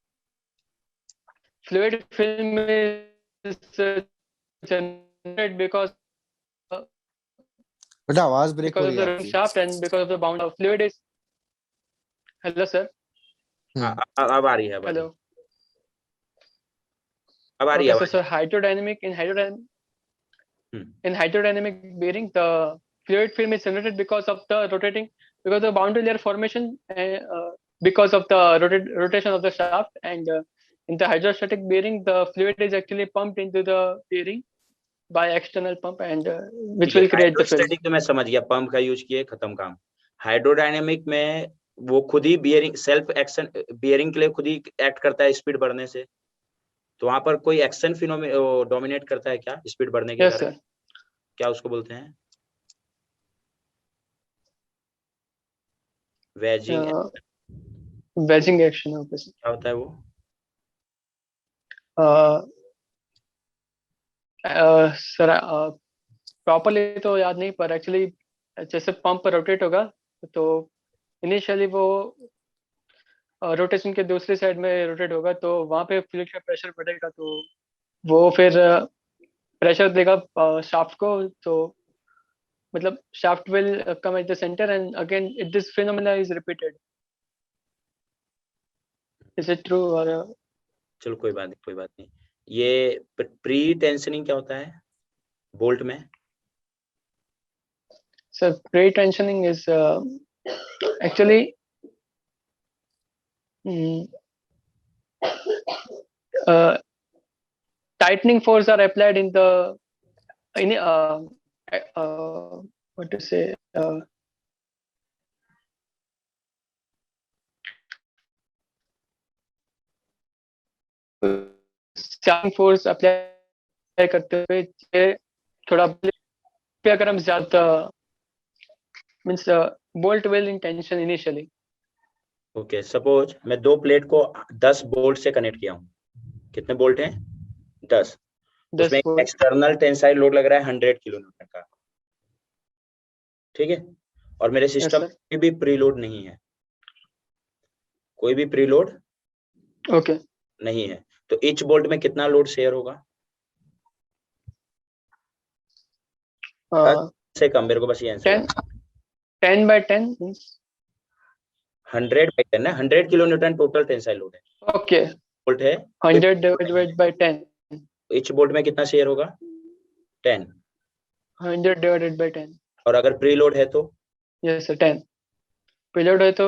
fluid film is generated because बेटा आवाज ब्रेक हो because रही of है the आपकी। shaft and because of the bound of fluid is. Hello sir. हम्म। अब आ रही है, अब आ रही है, Hello. अब आ रही है Okay, so आवाज। sir, hydrodynamic hmm, in hydrodynamic bearing, the fluid film is generated because of the rotating, because of the boundary layer formation, because of the rotation of the shaft, and in the hydrostatic bearing, the fluid is actually pumped into the bearing by external pump, and which ठीक है। will create the film. Hydrostatic तो मैं समझ गया, pump का use किए, खत्म काम। हाइड्रोडायनेमिक में वो खुद ही बियरिंग, सेल्फ एक्शन बियरिंग के लिए खुद ही एक्ट करता है स्पीड बढ़ने से, तो वहां पर कोई एक्शन डोमिनेट करता है क्या स्पीड बढ़ने के Yes कारण? sir. क्या उसको बोलते हैं? Waging. Wedging action. Okay sir. क्या होता है वो? सर प्रॉपरली तो याद नहीं, पर एक्चुअली जैसे पंप रोटेट होगा तो इनिशियली वो रोटेशन के दूसरी साइड में रोटेट होगा, तो वहां पे फ्लूइड का प्रेशर बढ़ेगा, तो वो फिर प्रेशर देगा शाफ्ट को, तो मतलब shaft will come at the center and again this phenomena is repeated. Is it true or चलो कोई बात नहीं, कोई बात नहीं। ये प्री टेंशनिंग क्या होता है बोल्ट में? sir, pre-tensioning is actually uh, tightening force are applied in the what to say, starting force apply करते हुए ये थोड़ा पे अगर हम ज्यादा means bolt will in tension initially. Okay, suppose मैं दो प्लेट को 10 बोल्ट से कनेक्ट किया हूँ। कितने बोल्ट हैं? 10। 10 उसमें बोल्ट। एक्सटर्नल टेंसाइल लोड लग रहा है 100 किलो न्यूटन का, ठीक है, और मेरे सिस्टम में कोई भी प्रीलोड नहीं है, कोई भी प्रीलोड ओके नहीं है, तो ईच बोल्ट में कितना लोड शेयर होगा? 10 से कम, मेरे को बस ये आंसर 10 by 10 means 100/10 ना, 100 kilo Newton total tensile load है। ओके बोल्ट है, 100 divided by 10, ईच बोल्ट में कितना शेयर होगा? 10। 100 divided by 10, और अगर प्रीलोड है तो? Yes sir 10। प्रीलोड है तो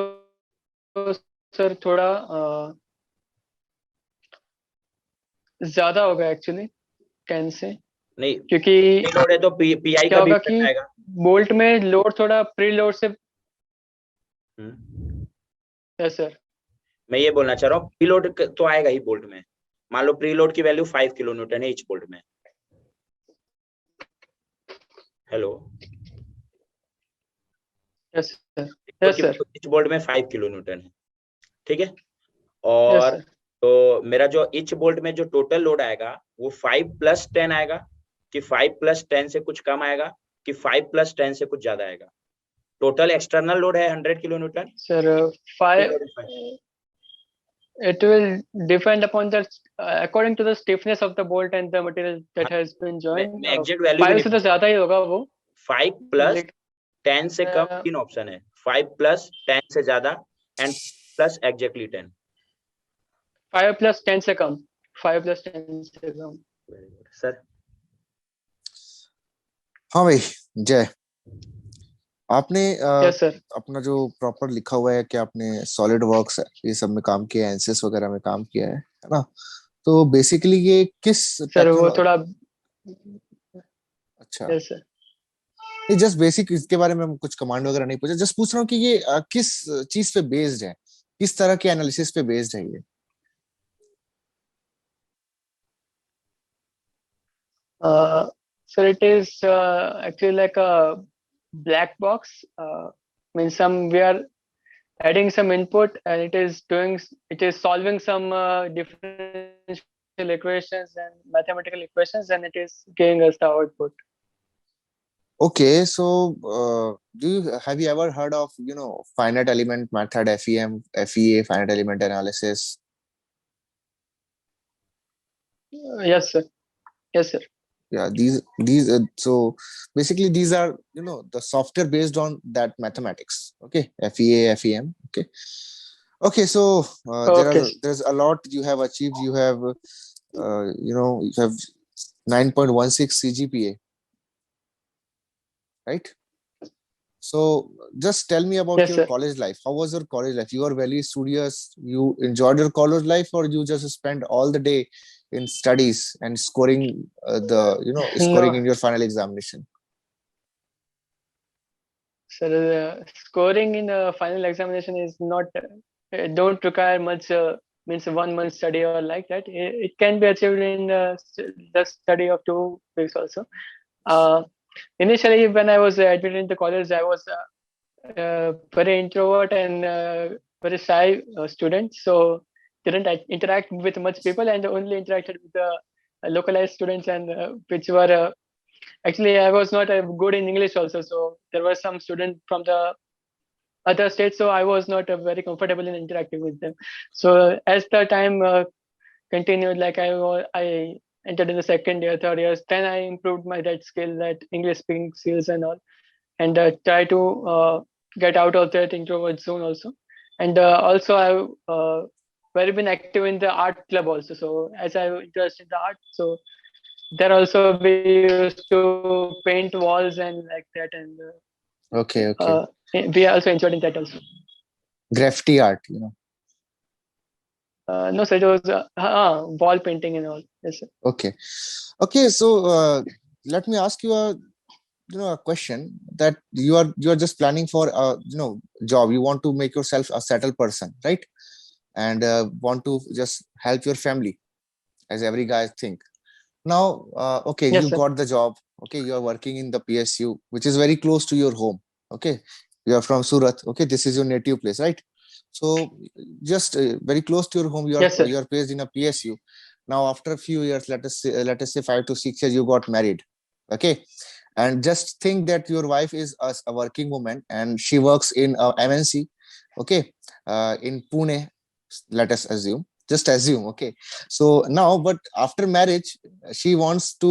सर थोड़ा ज्यादा होगा एक्चुअली 10 से, नहीं, क्योंकि प्रीलोड है तो पीआई क्या का भी होगा इफेक्ट कि आएगा। बोल्ट में लोड थोड़ा प्री लोड से, यस सर। मैं ये बोलना चाह रहा हूँ, प्रीलोड तो आएगा ही बोल्ट में। मान लो प्रीलोड की वैल्यू 5 किलो न्यूटन है ईच बोल्ट में। Hello, yes sir, yes sir, each bolt में 5 किलो न्यूटन है, ठीक है, यस और सर। तो मेरा जो ईच बोल्ट में जो टोटल लोड आएगा वो 5 + 10 आएगा, कि 5 + 10 से कुछ कम आएगा, कि 5 + 10 से कुछ ज्यादा आएगा? टोटल एक्सटर्नल लोड है 100 kilo Newton sir 5, it will depend upon the according to the stiffness of the bolt and the material that has been joined. मैं एग्जैक्ट वैल्यू भी 5 नहीं से तो ज्यादा ही होगा वो। 5 + लेकिन 10 से कम 3 ऑप्शन है, 5 + 10 से ज्यादा एंड प्लस एग्जैक्टली 10। 5 + 10 से कम, 5 + 10 से कम। सर हाँ भाई जय, आपने यस सर। अपना जो प्रॉपर लिखा हुआ है कि आपने सॉलिड वर्क्स ये सब में काम किया है, एनसिस वगैरह में काम किया है ना? तो बेसिकली ये किस सर वो थोड़ा, अच्छा, यस सर। ये जस्ट बेसिक इसके बारे में हम कुछ कमांड वगैरह नहीं पूछा, जस्ट पूछ रहा हूँ कि ये किस चीज पे बेस्ड है, किस तरह के एनालिसिस पे बेस्ड है ये? Sir, it is actually like a black box. Means we are adding some input and it is solving some differential equations and mathematical equations, and it is giving us the output. Okay, so have you ever heard of finite element method, FEM, FEA, finite element analysis? Yes sir, yes sir. Yeah, these so basically these are, you know, the software based on that mathematics. Okay, FEA, FEM. Okay, okay. So Okay. there's a lot you have achieved. You have you know, you have 9.16 CGPA, right? So just tell me about Yes, your sir. college life. How was your college life? You are very studious. You enjoyed your college life, or you just spent all the day in studies and scoring the, you know, scoring No, in your final examination? sir. Scoring in the final examination is not don't require much. Means 1 month study or like that. It can be achieved in the study of 2 weeks also. Uh, Initially, when I was admitted into college, I was very introvert and very shy student. So didn't interact with much people and only interacted with the localized students and which were actually I was not good in English also. So there were some students from the other states, so I was not very comfortable in interacting with them. So as the time continued, like I entered in the second year, third years, then I improved my that skill, that English speaking skills and all, and try to get out of that introvert zone also. And also I very been active in the art club also. So as I interest in the art, so there also we used to paint walls and like that, and Okay, okay. uh, we also enjoyed in that also. Graffiti art, you know. No, so it was wall painting and all. Yes, sir. Okay, okay. So let me ask you a, you know, a question that you are just planning for a, you know, job. You want to make yourself a settled person, right? And want to just help your family, as every guy think. Now, okay, Yes, you sir. got the job. Okay, you are working in the PSU, which is very close to your home. Okay, you are from Surat. Okay, this is your native place, right? So just very close to your home, Yes, sir. you are placed in a PSU. Now, after a few years, let us say 5 to 6 years, you got married. Okay, and just think that your wife is a working woman and she works in a MNC. Okay, in Pune, let us assume. Just assume. Okay, so now, but after marriage, she wants to,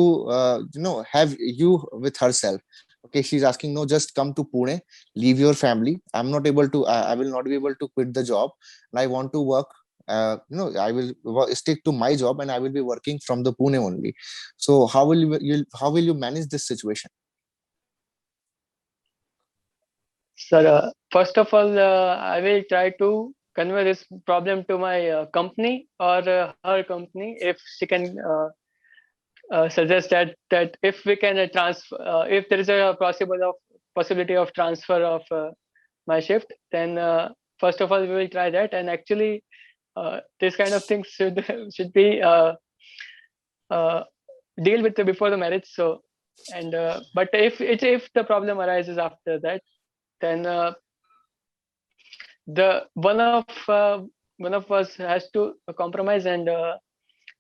you know, have you with herself. Okay, she's asking, no, just come to Pune, leave your family. I'm not able to, I will not be able to quit the job, and I want to work. You know, I will stick to my job, and I will be working from the Pune only. So how will how will you manage this situation? Sir, first of all, I will try to convey this problem to my company or her company if she can suggest that if we can transfer, if there is a possibility of transfer of my shift, then first of all we will try that. And actually, this kind of things should should be uh, deal with before the marriage. So, and but if the problem arises after that, then the one of us has to compromise and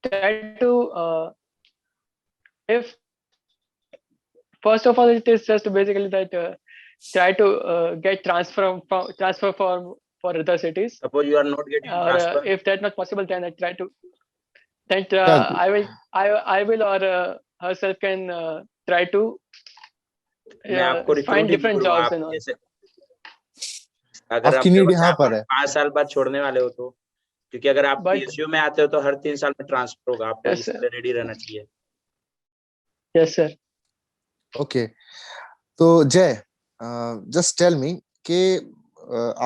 try to if first of all it is just basically that try to get transfer for other cities, Suppose you are not getting or transfer. if that's not possible, then I try to that Yeah, I will or herself can try to मैं आपको find recruit ही नहीं different करूंगा, jobs आप and all. जैसे अगर आप आपकी need देखो यहाँ 4 पर है. 5 साल बाद छोड़ने वाले हो तो, क्योंकि अगर आप But पीएसयू में आते हो तो हर 3 साल में ट्रांसफर होगा, आपको yes, इसके लिए रेडी रहना चाहिए. yes, sir. ओके, तो जय, जस्ट टेल मी कि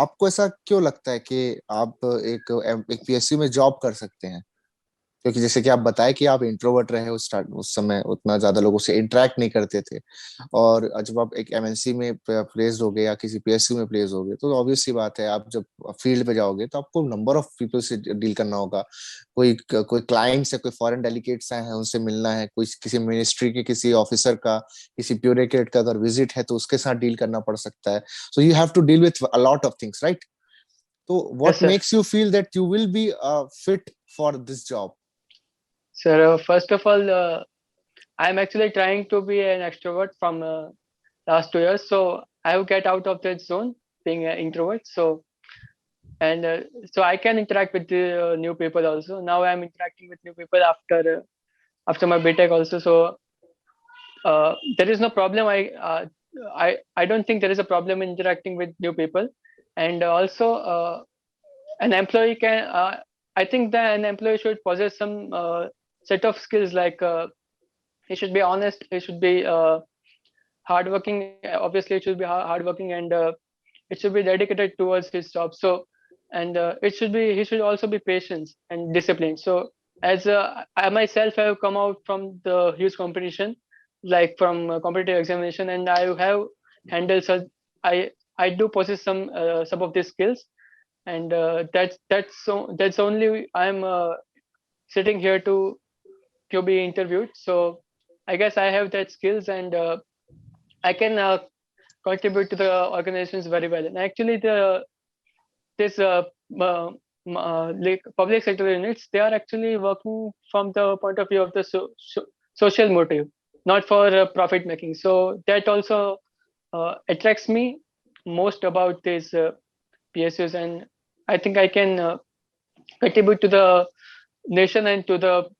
आपको ऐसा क्यों लगता है कि आप एक पीएसयू में जॉब कर सकते हैं? क्योंकि जैसे कि आप बताएं कि आप इंट्रोवर्ट रहे उस समय उतना ज्यादा लोगों से इंटरेक्ट नहीं करते थे, और जब आप एक एमएनसी में प्लेस्ड हो गए या किसी पीएसयू में प्लेस हो गए, तो ऑब्वियस सी बात है, आप जब फील्ड पे जाओगे तो आपको नंबर ऑफ पीपल से डील करना होगा. कोई क्लाइंट्स है, कोई फॉरेन डेलीगेट्स हैं, उनसे मिलना है, कोई किसी मिनिस्ट्री के किसी ऑफिसर का, किसी ब्यूरोक्रेट का अगर विजिट है तो उसके साथ डील करना पड़ सकता है. So you have to deal with a lot of things, right? तो Yes, what sir. Makes you feel that you will be fit for this job? Sir, first of all, I'm actually trying to be an extrovert from last 2 years. So I will get out of that zone, being an introvert. So and so I can interact with the new people also. Now I'm interacting with new people after my BTech also. So there is no problem. I don't think there is a problem interacting with new people, and also an employee can. I think that an employee should possess some set of skills like he should be honest, he should be hardworking. Obviously, it should be hardworking, and it should be dedicated towards his job. So, and it should be he should also be patient and disciplined. So, as I myself have come out from the huge competition, like from competitive examination, and I have handled such. I do possess some of these skills, and that's only I'm sitting here to be interviewed. So I guess I have that skills, and I can contribute to the organizations very well. And actually, this like public sector units, they are actually working from the point of view of the social motive, not for profit making. So that also attracts me most about these PSUs, and I think I can contribute to the nation and to the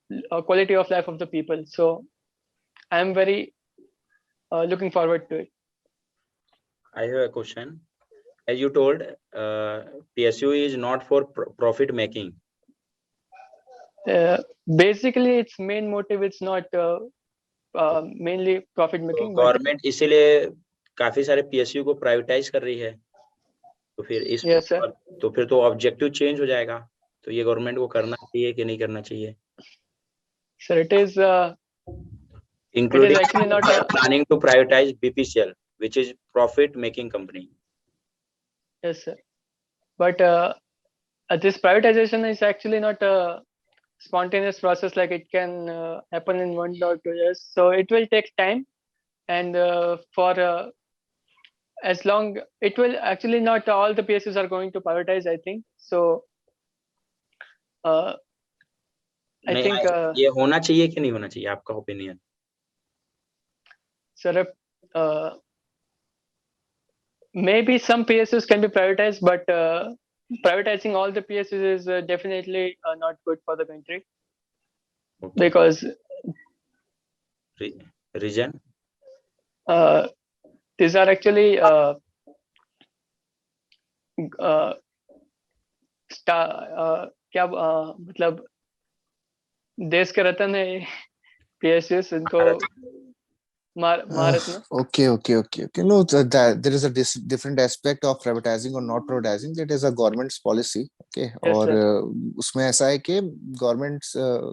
quality of life of the people. So I am very looking forward to it. I have a question. As you told, PSU is not for profit making. Basically, its main motive it's not mainly profit making. Government इसीलिए काफी सारे PSU को privatise कर रही है, तो फिर इस Yes, sir. तो फिर तो ऑब्जेक्टिव चेंज हो जाएगा. तो ये गवर्नमेंट को करना चाहिए कि नहीं करना चाहिए? Sir, it is including actually not planning to privatize BPCL, which is profit making company. Yes, sir. But this privatization is actually not a spontaneous process, like it can happen in 1 or 2 years. So it will take time, and for as long it will actually not all the PSUs are going to privatize, I think. So I think ये होना चाहिए कि नहीं होना चाहिए, आपका opinion? Sir, maybe some PSUs can be privatized, but privatizing all the PSUs is definitely not good for the country. Okay. Because reason? These are actually क्या मतलब देश के रत्न है PSUs, इनको Okay. No, there is a different aspect of privatizing or not privatizing. That is a government's policy. Okay, yes, और उसमें ऐसा है कि government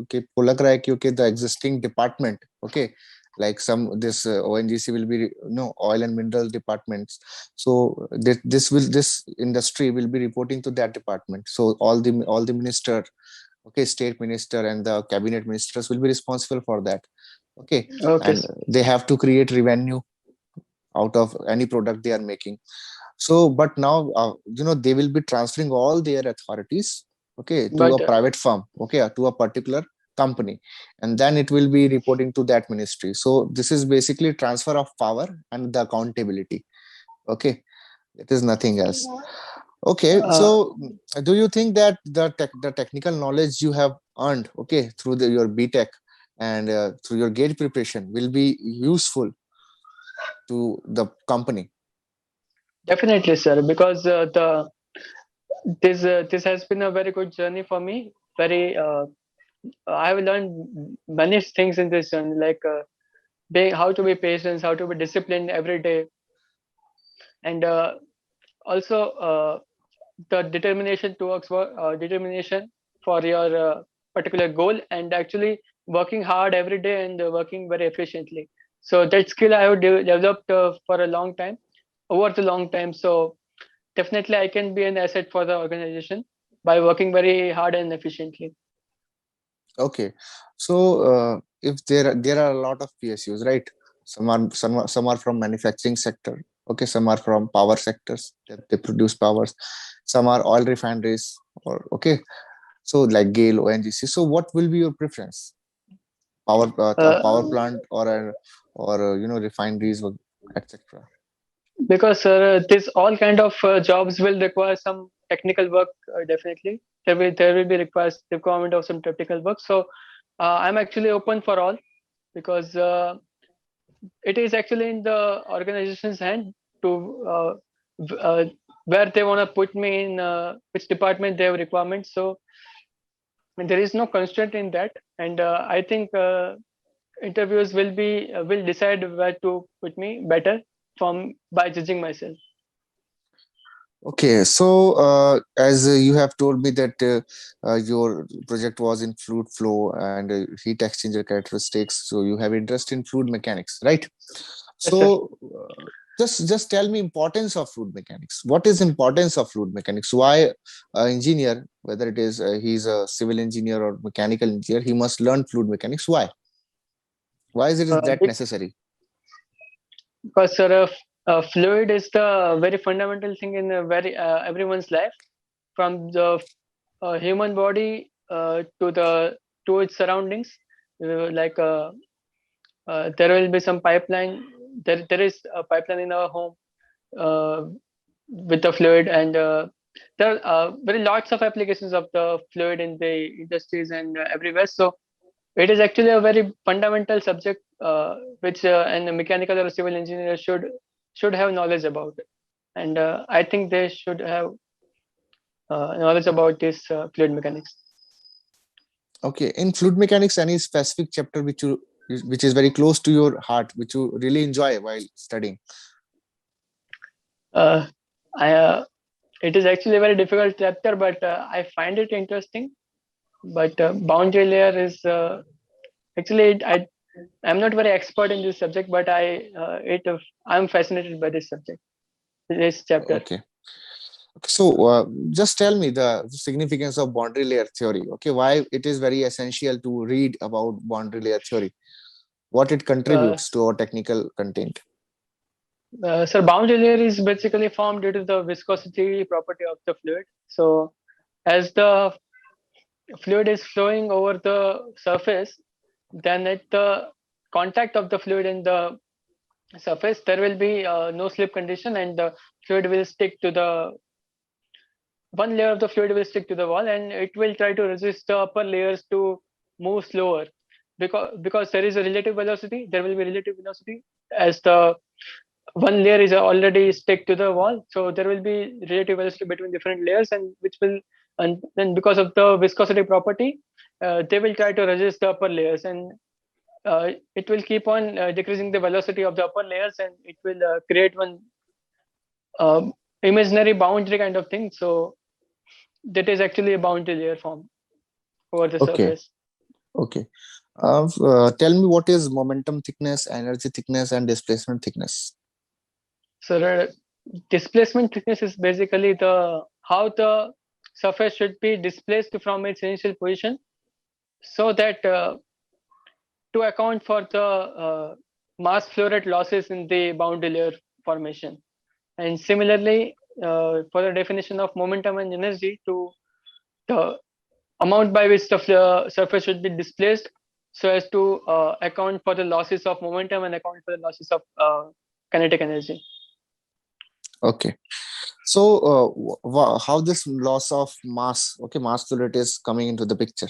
के को लग रहा है कि the existing department, okay, like this ONGC will be oil and mineral departments. So this industry will be reporting to that department. So all the minister, okay, state minister and the cabinet ministers will be responsible for that. Okay. And they have to create revenue out of any product they are making. So but now they will be transferring all their authorities, okay, to a private firm, okay, to a particular company, and then it will be reporting to that ministry. So this is basically transfer of power and the accountability. Okay, it is nothing else. Okay, so do you think that the technical knowledge you have earned, okay, through your BTech and through your GATE preparation will be useful to the company? Definitely, sir, because this has been a very good journey for me. Very, I have learned many things in this journey, like how to be patient, how to be disciplined every day, and also the determination towards determination for your particular goal, and actually working hard every day and working very efficiently. So that skill I have developed for a long time, over the long time. So definitely I can be an asset for the organization by working very hard and efficiently. Okay, so if there are a lot of PSUs, right? Some are from manufacturing sector. Okay, some are from power sectors. They produce powers. Some are oil refineries, or okay, so like GAIL, ONGC. So what will be your preference? Power plant or refineries, etc. Because this all kind of jobs will require some technical work. Definitely there will be requirement of some technical work. So I'm actually open for all, because it is actually in the organization's hand to where they want to put me in, which department they have requirements. So there is no constraint in that, and I think interviewers will decide where to put me better from by judging myself. Okay, so as you have told me that your project was in fluid flow and heat exchanger characteristics, so you have interest in fluid mechanics, right? Yes, sir. So just tell me importance of fluid mechanics. What is importance of fluid mechanics? Why engineer, whether it is he's a civil engineer or mechanical engineer, he must learn fluid mechanics? Why? Why is it is that necessary? Because sir, fluid is the very fundamental thing in very everyone's life, from the human body to its surroundings. Like there will be some pipeline. There is a pipeline in our home uh, with the fluid, and there are very lots of applications of the fluid in the industries and everywhere. So it is actually a very fundamental subject which and a mechanical or a civil engineer should have knowledge about it. And I think they should have knowledge about this fluid mechanics. Okay, in fluid mechanics, any specific chapter which is very close to your heart, which you really enjoy while studying? Uh, I it is actually a very difficult chapter, but I find it interesting. But boundary layer is actually I'm not very expert in this subject, but I'm fascinated by this subject, this chapter. Okay. So just tell me the significance of boundary layer theory. Okay, why it is very essential to read about boundary layer theory, what it contributes to our technical content. So boundary layer is basically formed due to the viscosity property of the fluid. So as the fluid is flowing over the surface, then at the contact of the fluid in the surface, there will be no slip condition, and the fluid will stick to the one layer of the fluid will stick to the wall, and it will try to resist the upper layers to move slower, because there is a relative velocity. There will be relative velocity as the one layer is already stick to the wall, so there will be relative velocity between different layers, and then because of the viscosity property, they will try to resist the upper layers, and it will keep on decreasing the velocity of the upper layers, and it will create one imaginary boundary kind of thing. So that is actually a boundary layer formed over the Okay, surface. okay. Tell me what is momentum thickness, energy thickness, and displacement thickness. So the displacement thickness is basically the how the surface should be displaced from its initial position, so that to account for the mass flow rate losses in the boundary layer formation. And similarly, for the definition of momentum and energy, to the amount by which the surface should be displaced, so as to account for the losses of momentum and account for the losses of kinetic energy. Okay. So how this loss of mass, okay, mass flow rate is coming into the picture?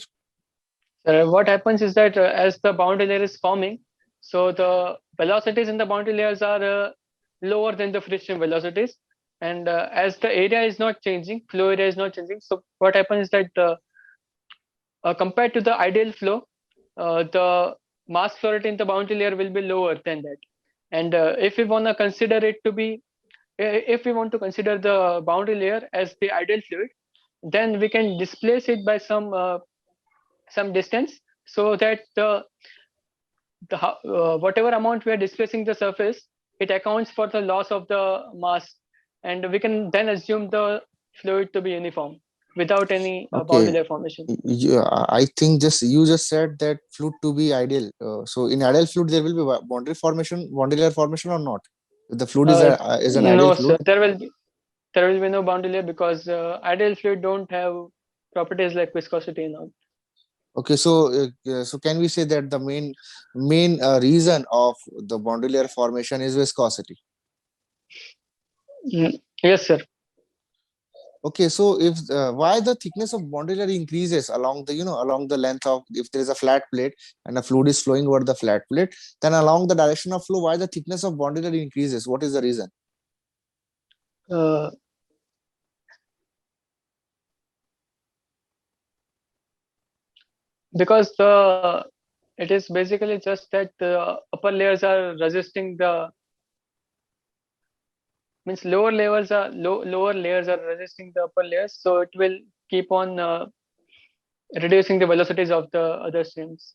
What happens is that as the boundary layer is forming, so the velocities in the boundary layers are lower than the friction velocities, and as the area is not changing, flow area is not changing. So what happens is that compared to the ideal flow, the mass flow rate in the boundary layer will be lower than that. And if we want to consider it to be, if we want to consider the boundary layer as the ideal fluid, then we can displace it by some distance, so that the whatever amount we are displacing the surface, it accounts for the loss of the mass, and we can then assume the fluid to be uniform without any boundary Okay. layer formation. Yeah, I think you just said that fluid to be ideal. So in ideal fluid there will be boundary layer formation or not? If the fluid is an ideal No, fluid. sir. There will be no boundary layer, because ideal fluid don't have properties like viscosity and all. Okay, so can we say that the main reason of the boundary layer formation is viscosity? Yes, sir. Okay, so if why the thickness of boundary layer increases along the along the length of, if there is a flat plate and a fluid is flowing over the flat plate, then along the direction of flow, why the thickness of boundary layer increases? What is the reason? Uh, because it is basically just that the upper layers are resisting the, means lower layers are resisting the upper layers, so it will keep on reducing the velocities of the other streams.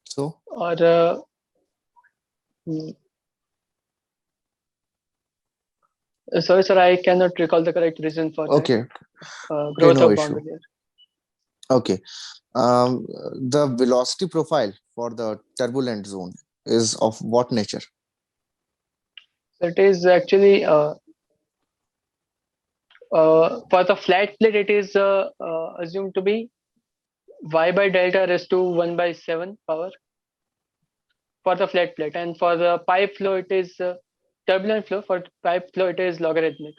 So Or hmm, sorry sir, I cannot recall the correct reason for that. okay, okay, Growth no of issue. boundary layer. Okay, the velocity profile for the turbulent zone is of what nature? So it is actually for the flat plate, it is assumed to be y by delta raised to 1 by 7 power for the flat plate, and for the pipe flow, it is turbulent flow. For pipe flow, it is logarithmic.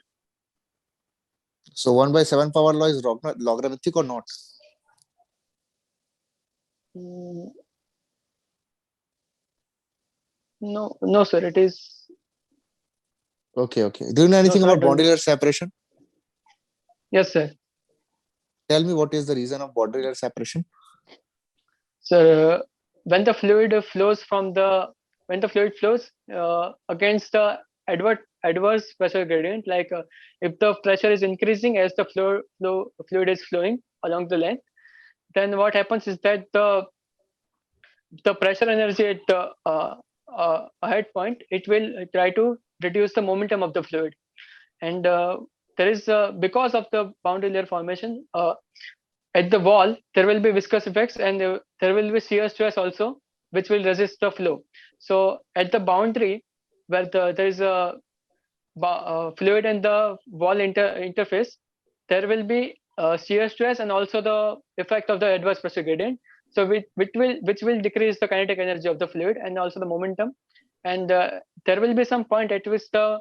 So 1/7 power law is logarithmic or not? Mm, no, no, sir. It is Okay, okay. Do you know no, anything sir. I about don't boundary know. layer separation? Yes, sir. Tell me what is the reason of boundary layer separation? So when the fluid flows when the fluid flows against the adverse pressure gradient, like if the pressure is increasing as the fluid is flowing along the length, then what happens is that the pressure energy at a head point, it will try to reduce the momentum of the fluid, and there is because of the boundary layer formation at the wall, there will be viscous effects, and there will be shear stress also, which will resist the flow. So at the boundary, where there is a fluid and the wall interface, there will be shear stress and also the effect of the adverse pressure gradient. So which will decrease the kinetic energy of the fluid and also the momentum. And there will be some point at which the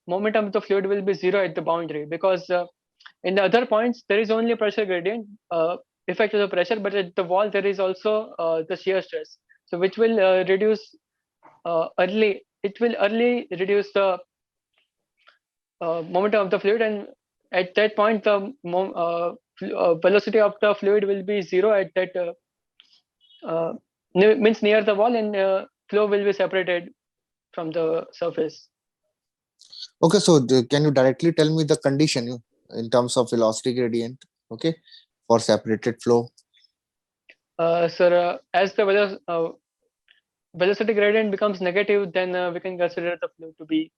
momentum of the fluid will be zero at the boundary, because in the other points there is only a pressure gradient effect of the pressure, but at the wall there is also the shear stress. So which will reduce early. It will early reduce the momentum of the fluid, and at that point the velocity of the fluid will be zero at that means near the wall, and flow will be separated from the surface. Okay, so can you directly tell me the condition in terms of velocity gradient? Okay, for separated flow. Sir, as the velocity gradient becomes negative, then we can consider the flow to be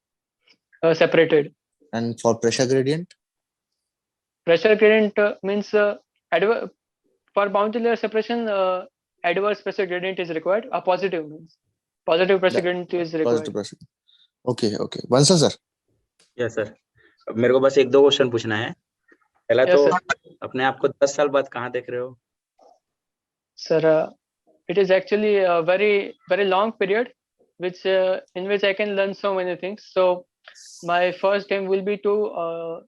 separated. And for pressure gradient? Pressure gradient means for boundary layer separation, adverse pressure gradient is required. A positive means positive pressure That gradient is positive required. pressure. Okay, okay. Bansal sir. Yes sir, मेरे को बस एक दो question पूछना है. पहला Yes, तो sir. अपने आप को 10 साल बाद कहाँ देख रहे हो? Sir, it is actually a very very long period, which in which I can learn so many things. So my first aim will be to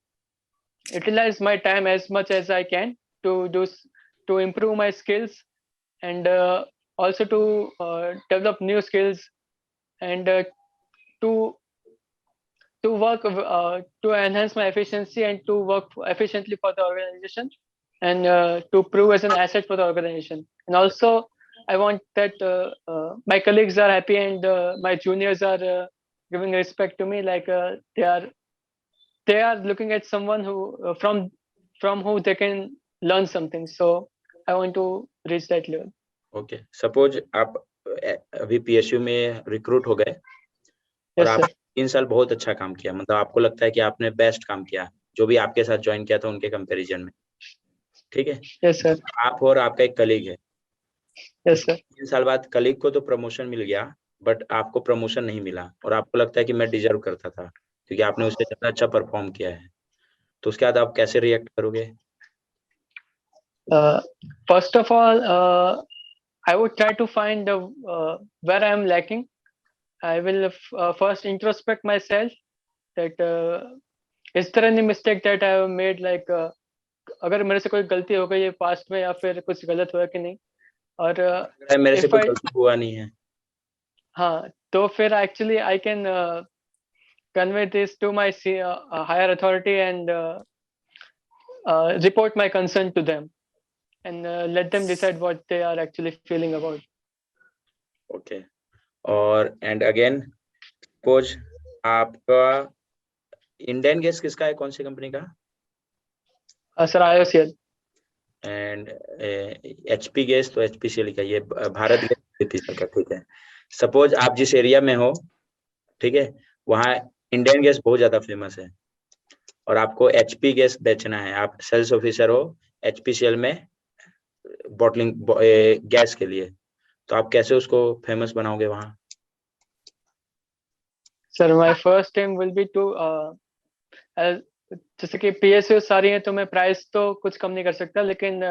utilize my time as much as I can to improve my skills, and also to develop new skills, and to work to enhance my efficiency and to work efficiently for the organization, and to prove as an asset for the organization. And also I want that my colleagues are happy, and my juniors are giving respect to me, like they are looking at someone who from who they can learn something. So I want to reach that level. Okay, suppose आप अभी PSU में recruit हो गए और Yes, आप sir. 3 साल बहुत अच्छा काम किया, मतलब आपको लगता है कि आपने बेस्ट काम किया जो भी आपके साथ ज्वाइन किया था उनके कंपैरिजन में, ठीक है? Yes, sir. आप और आपका एक कलीग है. Yes, sir. 3 साल बाद कलीग को तो प्रमोशन मिल गया, बट आपको प्रमोशन नहीं मिला और आपको लगता है कि मैं डिजर्व करता था क्योंकि आपने उससे ज्यादा अच्छा परफॉर्म किया है, तो उसके बाद आप कैसे रिएक्ट करोगे? First of all, I would try to find where I am lacking. I will first introspect myself, that is there any mistake that I have made, like अगर मेरे से कोई गलती हो गई है पास्ट में या फिर कुछ गलत हुआ कि नहीं, और मेरे से if कोई I गलती हुआ नहीं है। हाँ, तो फिर actually I can convey this to my higher authority and report my concern to them and let them decide what they are actually feeling about. Okay. और एंड अगेन सपोज आपका इंडियन गैस किसका है, कौन सी company का? Sir IOCL। And HP gas तो HPCL का, ये Bharat gas BPCL का, ठीक है। सपोज आप जिस एरिया में हो, ठीक है, वहाँ इंडियन गैस बहुत ज्यादा फेमस है और आपको एचपी गैस बेचना है, आप सेल्स ऑफिसर हो एचपीसीएल में बॉटलिंग गैस के लिए, तो आप कैसे उसको फेमस बनाओगे वहाँ? Sir my first aim will be to, जैसे कि PSU सारी हैं तो मैं प्राइस तो कुछ कम नहीं कर सकता, लेकिन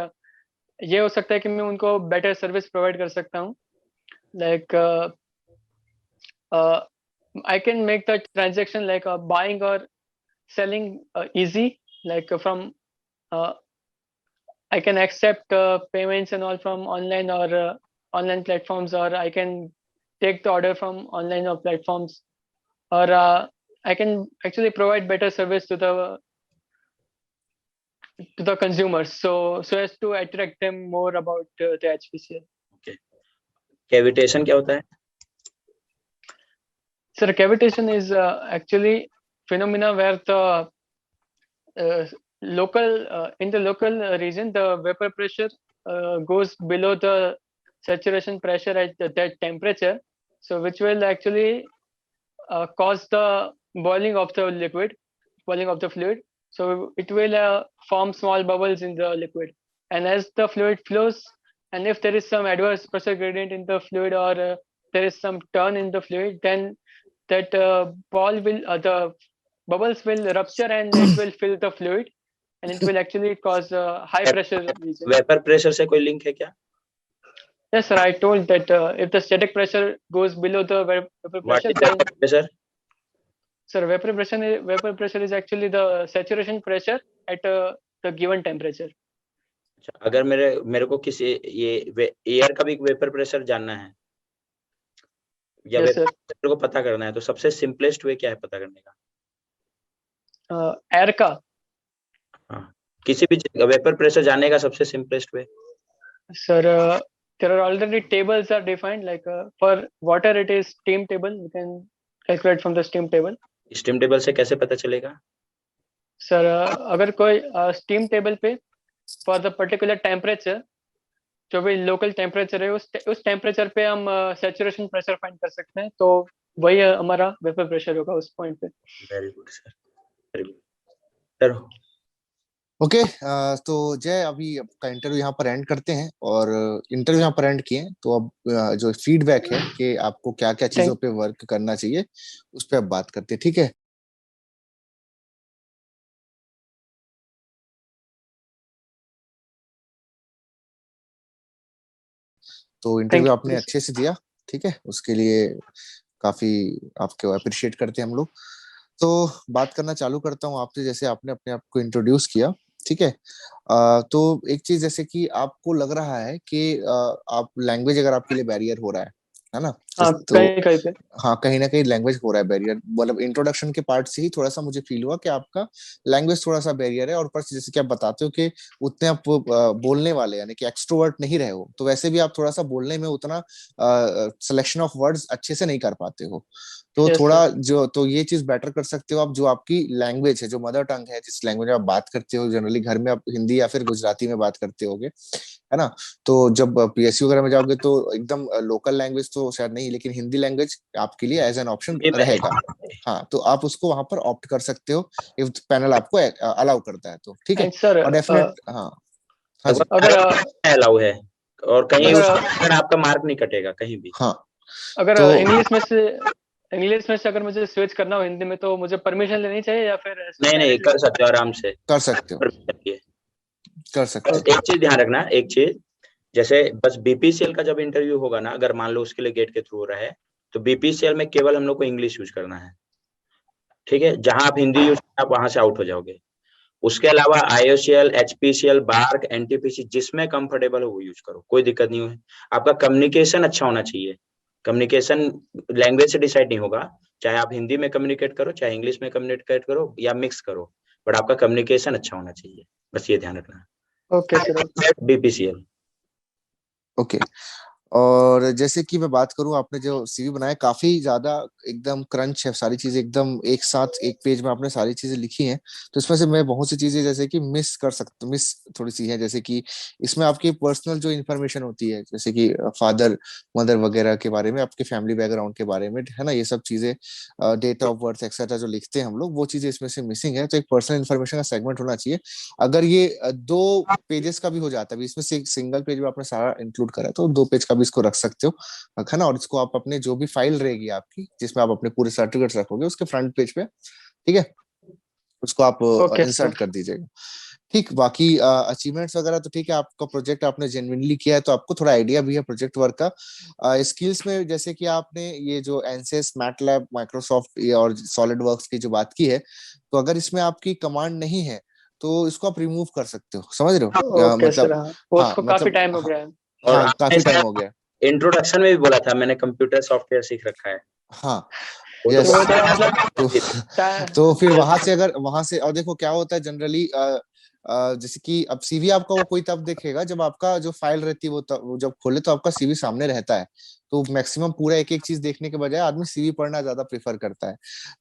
ये हो सकता है कि मैं उनको बेटर सर्विस प्रोवाइड कर सकता हूँ। Like I can make the transaction like buying or selling easy, like from I can accept payments and all from online or online platforms, or I can take the order from online or platforms, or I can actually provide better service to the consumers, so as to attract them more about the HPCL. Okay. Cavitation क्या होता है? Sir, cavitation is actually phenomena where the in the local region, the vapor pressure goes below the saturation pressure at that temperature, so which will actually cause the boiling of the fluid. So it will form small bubbles in the liquid, and as the fluid flows, and if there is some adverse pressure gradient in the fluid, or there is some turn in the fluid, then that ball will the bubbles will rupture and it will fill the fluid, and it will actually cause a high pressure region. Vapor pressure से कोई link है क्या? Yes, sir. I told that if the static pressure goes below the vapor pressure, then vapor pressure? Sir, vapor pressure is actually the saturation pressure at the given temperature. अगर मेरे को किसी ये air का भी vapour pressure जानना है या Yes, वेपर प्रेशर को पता करना है, तो सबसे सिंपलेस्ट वे क्या है पता करने का? एयर का? हाँ, किसी भी चीज का वेपर प्रेशर जानने का सबसे simplest way? Sir, there are already tables are defined, like for water it is steam table. You can calculate from the steam table. Steam table से कैसे पता चलेगा? सर अगर कोई स्टीम टेबल पे फॉर द पर्टिकुलर टेम्परेचर, जो भी local temperature है, उस टेम्परेचर पे हम सैचुरेशन प्रेशर फाइंड कर सकते हैं, तो वही हमारा वेपर प्रेशर होगा उस पॉइंट पे। Very good sir, very good sir. Okay, तो जय अभी आपका इंटरव्यू यहाँ पर एंड करते हैं, और इंटरव्यू यहाँ पर एंड किए, तो अब जो फीडबैक है कि आपको क्या क्या चीजों पे वर्क करना चाहिए उस पर अब बात करते हैं, ठीक है? तो इंटरव्यू आपने अच्छे से दिया, ठीक है, उसके लिए काफी आपको अप्रिशिएट करते हैं हम लोग। तो बात करना चालू करता हूँ आपसे, जैसे आपने अपने आप को इंट्रोड्यूस किया, ठीक है। तो एक चीज, जैसे कि आपको लग रहा है कि आप लैंग्वेज अगर आपके लिए बैरियर हो रहा है ना? हाँ, तो कहीं पे हाँ, कहीं ना कहीं लैंग्वेज हो रहा है बैरियर, मतलब इंट्रोडक्शन के पार्ट से ही थोड़ा सा मुझे फील हुआ कि आपका लैंग्वेज थोड़ा सा बैरियर है, और ऊपर से जैसे कि आप बताते हो कि उतने आप बोलने वाले यानी कि एक्सट्रोवर्ट नहीं रहे हो, तो वैसे भी आप थोड़ा सा बोलने में उतना सिलेक्शन ऑफ वर्ड्स अच्छे से नहीं कर पाते हो, तो थोड़ा जो, तो ये चीज बेटर कर सकते हो आप, जो आपकी लैंग्वेज है, जो मदर टंग है, जिस लैंग्वेज में आप बात करते हो, जनरली घर में आप हिंदी या फिर गुजराती में बात करते होगे, है ना? तो जब PSU वगैरह में जाओगे तो एकदम लोकल लैंग्वेज तो शायद नहीं, लेकिन हिंदी लैंग्वेज आपके लिए एज एन ऑप्शन रहेगा। हाँ, तो आप उसको वहां पर ऑप्ट कर सकते हो इफ पैनल आपको अलाउ करता है, तो ठीक है। और डेफिनेट हाँ जी, अगर अलाउ है और कहीं अगर आपका मार्क नहीं कटेगा कहीं भी। हाँ, अगर इंग्लिश में से अगर मुझे स्विच करना हो हिंदी में, तो मुझे परमिशन लेनी चाहिए या फिर? नहीं, कर सकते हो, आराम से कर सकते हो, कर सकते हो। एक चीज ध्यान रखना, एक चीज, जैसे बस BPCL का जब इंटरव्यू होगा ना, अगर मान लो उसके लिए गेट के थ्रू हो रहा है, तो BPCL में केवल हम लोग को इंग्लिश यूज करना है। ठीक है, जहां आप हिंदी यूज आप वहां से आउट हो जाओगे। उसके अलावा IOCL, HPCL, बार्क, NTPC जिसमें कंफर्टेबल हो वो यूज करो, कोई दिक्कत नहीं है। आपका कम्युनिकेशन अच्छा होना चाहिए। कम्युनिकेशन लैंग्वेज से डिसाइड नहीं होगा, चाहे आप हिंदी में कम्युनिकेट करो, चाहे इंग्लिश में कम्युनिकेट करो या मिक्स करो, बट आपका कम्युनिकेशन अच्छा होना चाहिए, बस ये ध्यान रखना। Okay sir. BPCL। ओके। और जैसे कि मैं बात करूं, आपने जो सीवी बनाया काफी ज्यादा एकदम क्रंच है, सारी चीजें एकदम एक साथ एक पेज में आपने सारी चीजें लिखी हैं। तो इसमें से मैं बहुत सी चीजें जैसे कि मिस थोड़ी सी है, जैसे कि इसमें आपकी पर्सनल जो इन्फॉर्मेशन होती है, जैसे कि फादर मदर वगैरह के बारे में, आपके फैमिली बैकग्राउंड के बारे में, है ना, ये सब चीजें, डेट ऑफ बर्थ एक्सेट्रा जो लिखते हैं हम लोग, वो चीजें इसमें से मिसिंग है। तो एक पर्सनल इन्फॉर्मेशन का सेगमेंट होना चाहिए। अगर ये 2 पेजेस का भी हो जाता है, इसमें से एक सिंगल पेज में आपने सारा इंक्लूड करा है, तो 2 पेज का भी इसको रख सकते हो, है ना। और इसको आप अपने जो भी फाइल रहेगी आपकी, जिसमें आप अपने पूरे सर्टिफिकेट्स रखोगे, उसके फ्रंट पेज पे, ठीक है, उसको आप ओके इंसर्ट सर। कर दीजिएगा। ठीक, बाकी अचीवमेंट्स वगैरह तो ठीक है, आपका प्रोजेक्ट आपने जेन्युइनली किया है, तो आपको थोड़ा आइडिया भी है प्रोजेक्ट वर्क का। स्किल्स में जैसे कि आपने ये जो एनसेस, मैटलैब, माइक्रोसॉफ्ट और सॉलिड वर्क्स की जो बात की है, तो अगर इसमें आपकी कमांड नहीं है तो इसको आप रिमूव कर सकते हो, समझ रहे हो, ओके सर। मतलब। हाँ, वो हाँ उसको काफी मतलब, टाइम हो हाँ, गया है। और हाँ आपने काफी टाइम हो गया। इंट्रोडक्शन में भी बोला था मैंने कंप्यूटर सॉफ्टवेयर सीख रखा है, हाँ, वो तो यस। तो वो थोड़ा मतलब तो तो फिर टा- वहां से, अगर वहां से, और देखो क्या होता है जनरली, जैसे कि अब सीवी आपका वो कोई तब देखेगा जब आपका जो फाइल रहती है वो जब खोले तो आपका सीवी सामने रहता है। तो मैक्सिमम पूरा एक एक चीज देखने के बजाय आदमी सीवी पढ़ना ज्यादा प्रेफर करता है।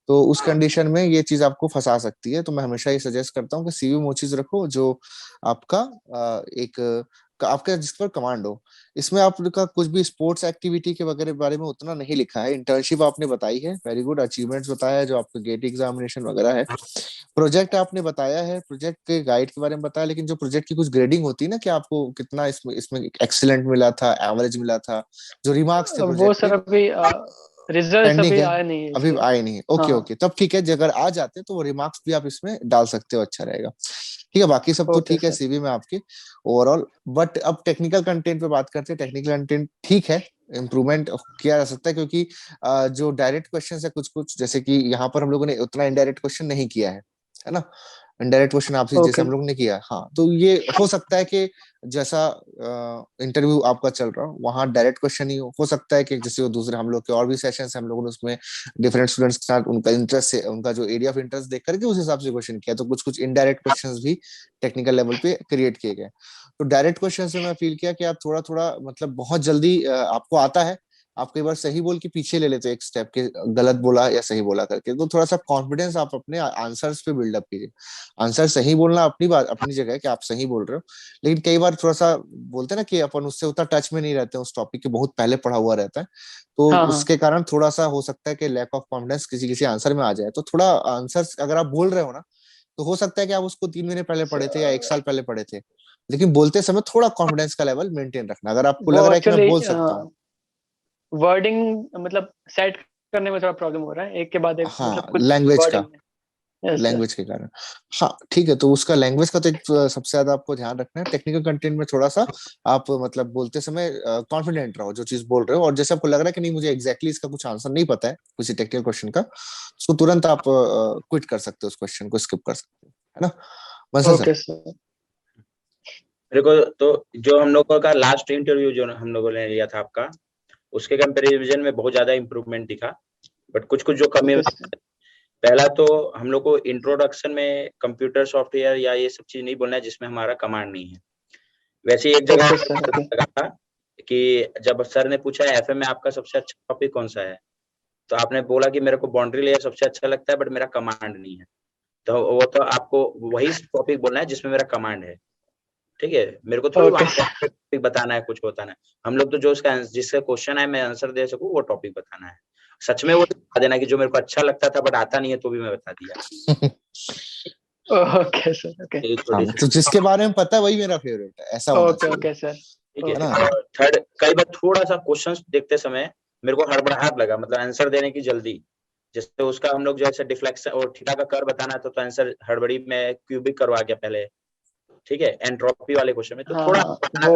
तो उस कंडीशन में ये चीज आपको फंसा सकती है। तो मैं हमेशा ये सजेस्ट करता हूँ कि सीवी में वो चीज रखो जो आपका एक आपका जिस पर कमांड हो। इसमें आपका कुछ भी स्पोर्ट्स एक्टिविटी के वगैरह बारे में उतना नहीं लिखा है। इंटर्नशिप आपने बताई है, वेरी गुड। अचीवमेंट्स बताया है जो आपका गेट एग्जामिनेशन वगैरह है। प्रोजेक्ट आपने बताया है, प्रोजेक्ट के गाइड के बारे में बताया, लेकिन जो प्रोजेक्ट की कुछ ग्रेडिंग होती है ना, कि आपको कितना इसमें इसमें एक्सीलेंट मिला था, एवरेज मिला था, जो रिमार्क्स थे वो प्रोजेक्ट सर के, अभी रिजल्ट पेंडिंग अभी है, आया नहीं है अभी इसके। आए नहीं है। ओके हाँ। ओके, तब ठीक है, अगर आ जाते तो वो रिमार्क्स भी आप इसमें डाल सकते हो, अच्छा रहेगा। ठीक है, बाकी सब तो ओके ठीक है सर। सीवी में आपके ओवरऑल। बट अब टेक्निकल कंटेंट पे बात करते हैं। टेक्निकल कंटेंट ठीक है, इम्प्रूवमेंट किया जा सकता है, क्योंकि जो डायरेक्ट क्वेश्चन है कुछ कुछ, जैसे कि यहाँ पर हम लोगों ने उतना इनडायरेक्ट क्वेश्चन नहीं किया है ना। इनडायरेक्ट क्वेश्चन आपसे जैसे ओके। हम लोग ने किया, हाँ, तो ये हो सकता है कि जैसा इंटरव्यू आपका चल रहा हो वहाँ डायरेक्ट क्वेश्चन ही हो सकता है कि जैसे वो दूसरे हम लोग के और भी सेशन है, हम लोगों ने उसमें डिफरेंट स्टूडेंट्स के साथ उनका इंटरेस्ट से, उनका जो एरिया ऑफ इंटरेस्ट देख करके उस हिसाब से क्वेश्चन किया, तो कुछ कुछ इनडायरेक्ट क्वेश्चंस भी टेक्निकल लेवल पे क्रिएट किए गए। तो डायरेक्ट क्वेश्चन से मैं फील किया कि आप थोड़ा थोड़ा मतलब बहुत जल्दी आपको आता है, आप कई बार सही बोल के पीछे ले लेते हो एक स्टेप के, गलत बोला या सही बोला करके। तो थोड़ा सा कॉन्फिडेंस आप अपने आंसर्स पे बिल्डअप कीजिए। आंसर सही बोलना अपनी बात, अपनी जगह है कि आप सही बोल रहे हो, लेकिन कई बार थोड़ा सा बोलते हैं ना कि अपन उससे उतना टच में नहीं रहते, उस टॉपिक के बहुत पहले पढ़ा हुआ रहता है, तो हाँ हाँ। उसके कारण थोड़ा सा हो सकता है कि लैक ऑफ कॉन्फिडेंस किसी किसी आंसर में आ जाए। तो थोड़ा आंसर अगर आप बोल रहे हो ना, तो हो सकता है कि आप उसको 3 महीने पहले पढ़े थे या 1 साल पहले पढ़े थे, लेकिन बोलते समय थोड़ा कॉन्फिडेंस का लेवल मेंटेन रखना। अगर आपको लग वो रहा है कि मैं एक्चुअली बोल सकता हूँ, वर्डिंग मतलब सेट करने में थोड़ा प्रॉब्लम हो रहा है, एक के बाद एक मतलब हाँ, कुछ लैंग्वेज का, वर्डिंग में। Yes sir. लैंग्वेज के कारण। हाँ ठीक है, तो उसका लैंग्वेज का तो एक सबसे ज्यादा आपको ध्यान रखना है। टेक्निकल कंटेंट में थोड़ा सा आप मतलब बोलते समय कॉन्फिडेंट रहो जो चीज बोल रहे हो, और जैसे आपको लग रहा है कि नहीं मुझे एग्जैक्टली इसका कुछ आंसर नहीं पता है किसी टेक्निकल क्वेश्चन का, उसको तुरंत आप क्विट कर सकते हो, उस क्वेश्चन को स्किप कर सकते हो, है ना। बस सर। Okay sir. मेरे को तो जो हम लोगों का लास्ट इंटरव्यू जो हम लोगों ने लिया था आपका, उसके कंपैरिजन में बहुत ज्यादा इंप्रूवमेंट दिखा, बट कुछ कुछ जो कमी। Okay sir. पहला तो हम लोग को इंट्रोडक्शन में कंप्यूटर सॉफ्टवेयर या ये सब चीज नहीं बोलना है जिसमें हमारा कमांड नहीं है। वैसे ही एक जगह ओके सर। ओके। लगा था कि जब सर ने पूछा एफएम में आपका सबसे अच्छा टॉपिक कौन सा है, तो आपने बोला कि मेरे को बाउंड्री लेयर सबसे अच्छा लगता है, बट मेरा कमांड नहीं है। तो वो तो आपको वही टॉपिक बोलना है जिसमें मेरा कमांड है, ठीक है। मेरे को थोड़ी ओके वहां सर। टॉपिक बताना है, कुछ बताना है। हम लोग तो जो उसका जिसका क्वेश्चन है मैं आंसर दे सकूं वो टॉपिक बताना है। सच में वो तो बता देना कि जो मेरे को अच्छा लगता था बट आता नहीं है, तो भी मैं बता दिया। Okay sir. ओके। ये थोड़ी हाँ, सी, तो जिसके बारे में पता है वही मेरा फेवरेट है, ऐसा होना ओके चाहिए, ओके सर। ठीक है है। ना। ओके। थर्ड, कई बार थोड़ा सा क्वेश्चन देखते समय मेरे को हड़बड़ाहट लगा, मतलब आंसर देने की जल्दी। जैसे उसका हम लोग जैसे डिफ्लेक्शन और थीटा का कर्व बताना था, तो आंसर हड़बड़ी में क्यूबिक करवा गया पहले, ठीक है। एंट्रोपी वाले क्वेश्चन में तो हाँ थोड़ा हाँ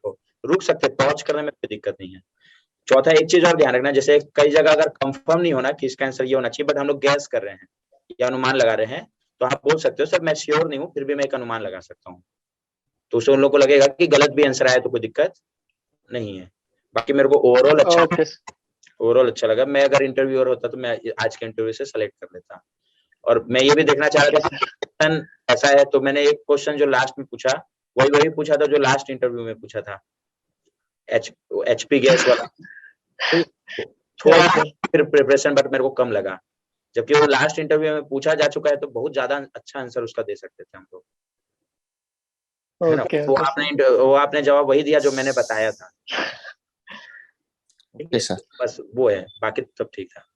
वो। रुक सकते, पहुंच करने में कोई दिक्कत नहीं है। चौथा, एक चीज और ध्यान रखना, जैसे कई जगह अगर कंफर्म नहीं होना कि इसका आंसर ये होना चाहिए, बट हम लोग गैस कर रहे हैं, या अनुमान लगा रहे हैं, तो आप बोल सकते हो सर मैं श्योर नहीं हूँ, फिर भी मैं एक अनुमान लगा सकता हूँ। तो उससे उन लोगों को लगेगा कि गलत भी आंसर आया तो कोई दिक्कत नहीं है। बाकी मेरे को ओवरऑल अच्छा लगा। मैं अगर इंटरव्यूअर होता तो मैं आज के इंटरव्यू से सेलेक्ट कर लेता। और मैं ये भी देखना चाह रहा था कि क्वेश्चन ऐसा है, तो मैंने एक क्वेश्चन जो लास्ट में पूछा वही पूछा था जो लास्ट इंटरव्यू में पूछा था, एचपी गैस वाला। थोड़ा फिर प्रिपरेशन बट मेरे को कम लगा, जबकि वो लास्ट इंटरव्यू में पूछा जा चुका है, तो बहुत ज्यादा अच्छा आंसर उसका दे सकते थे हम लोग, है ना। वो आपने जवाब वही दिया जो मैंने बताया था, ठीक है। बस वो है, बाकी सब ठीक था,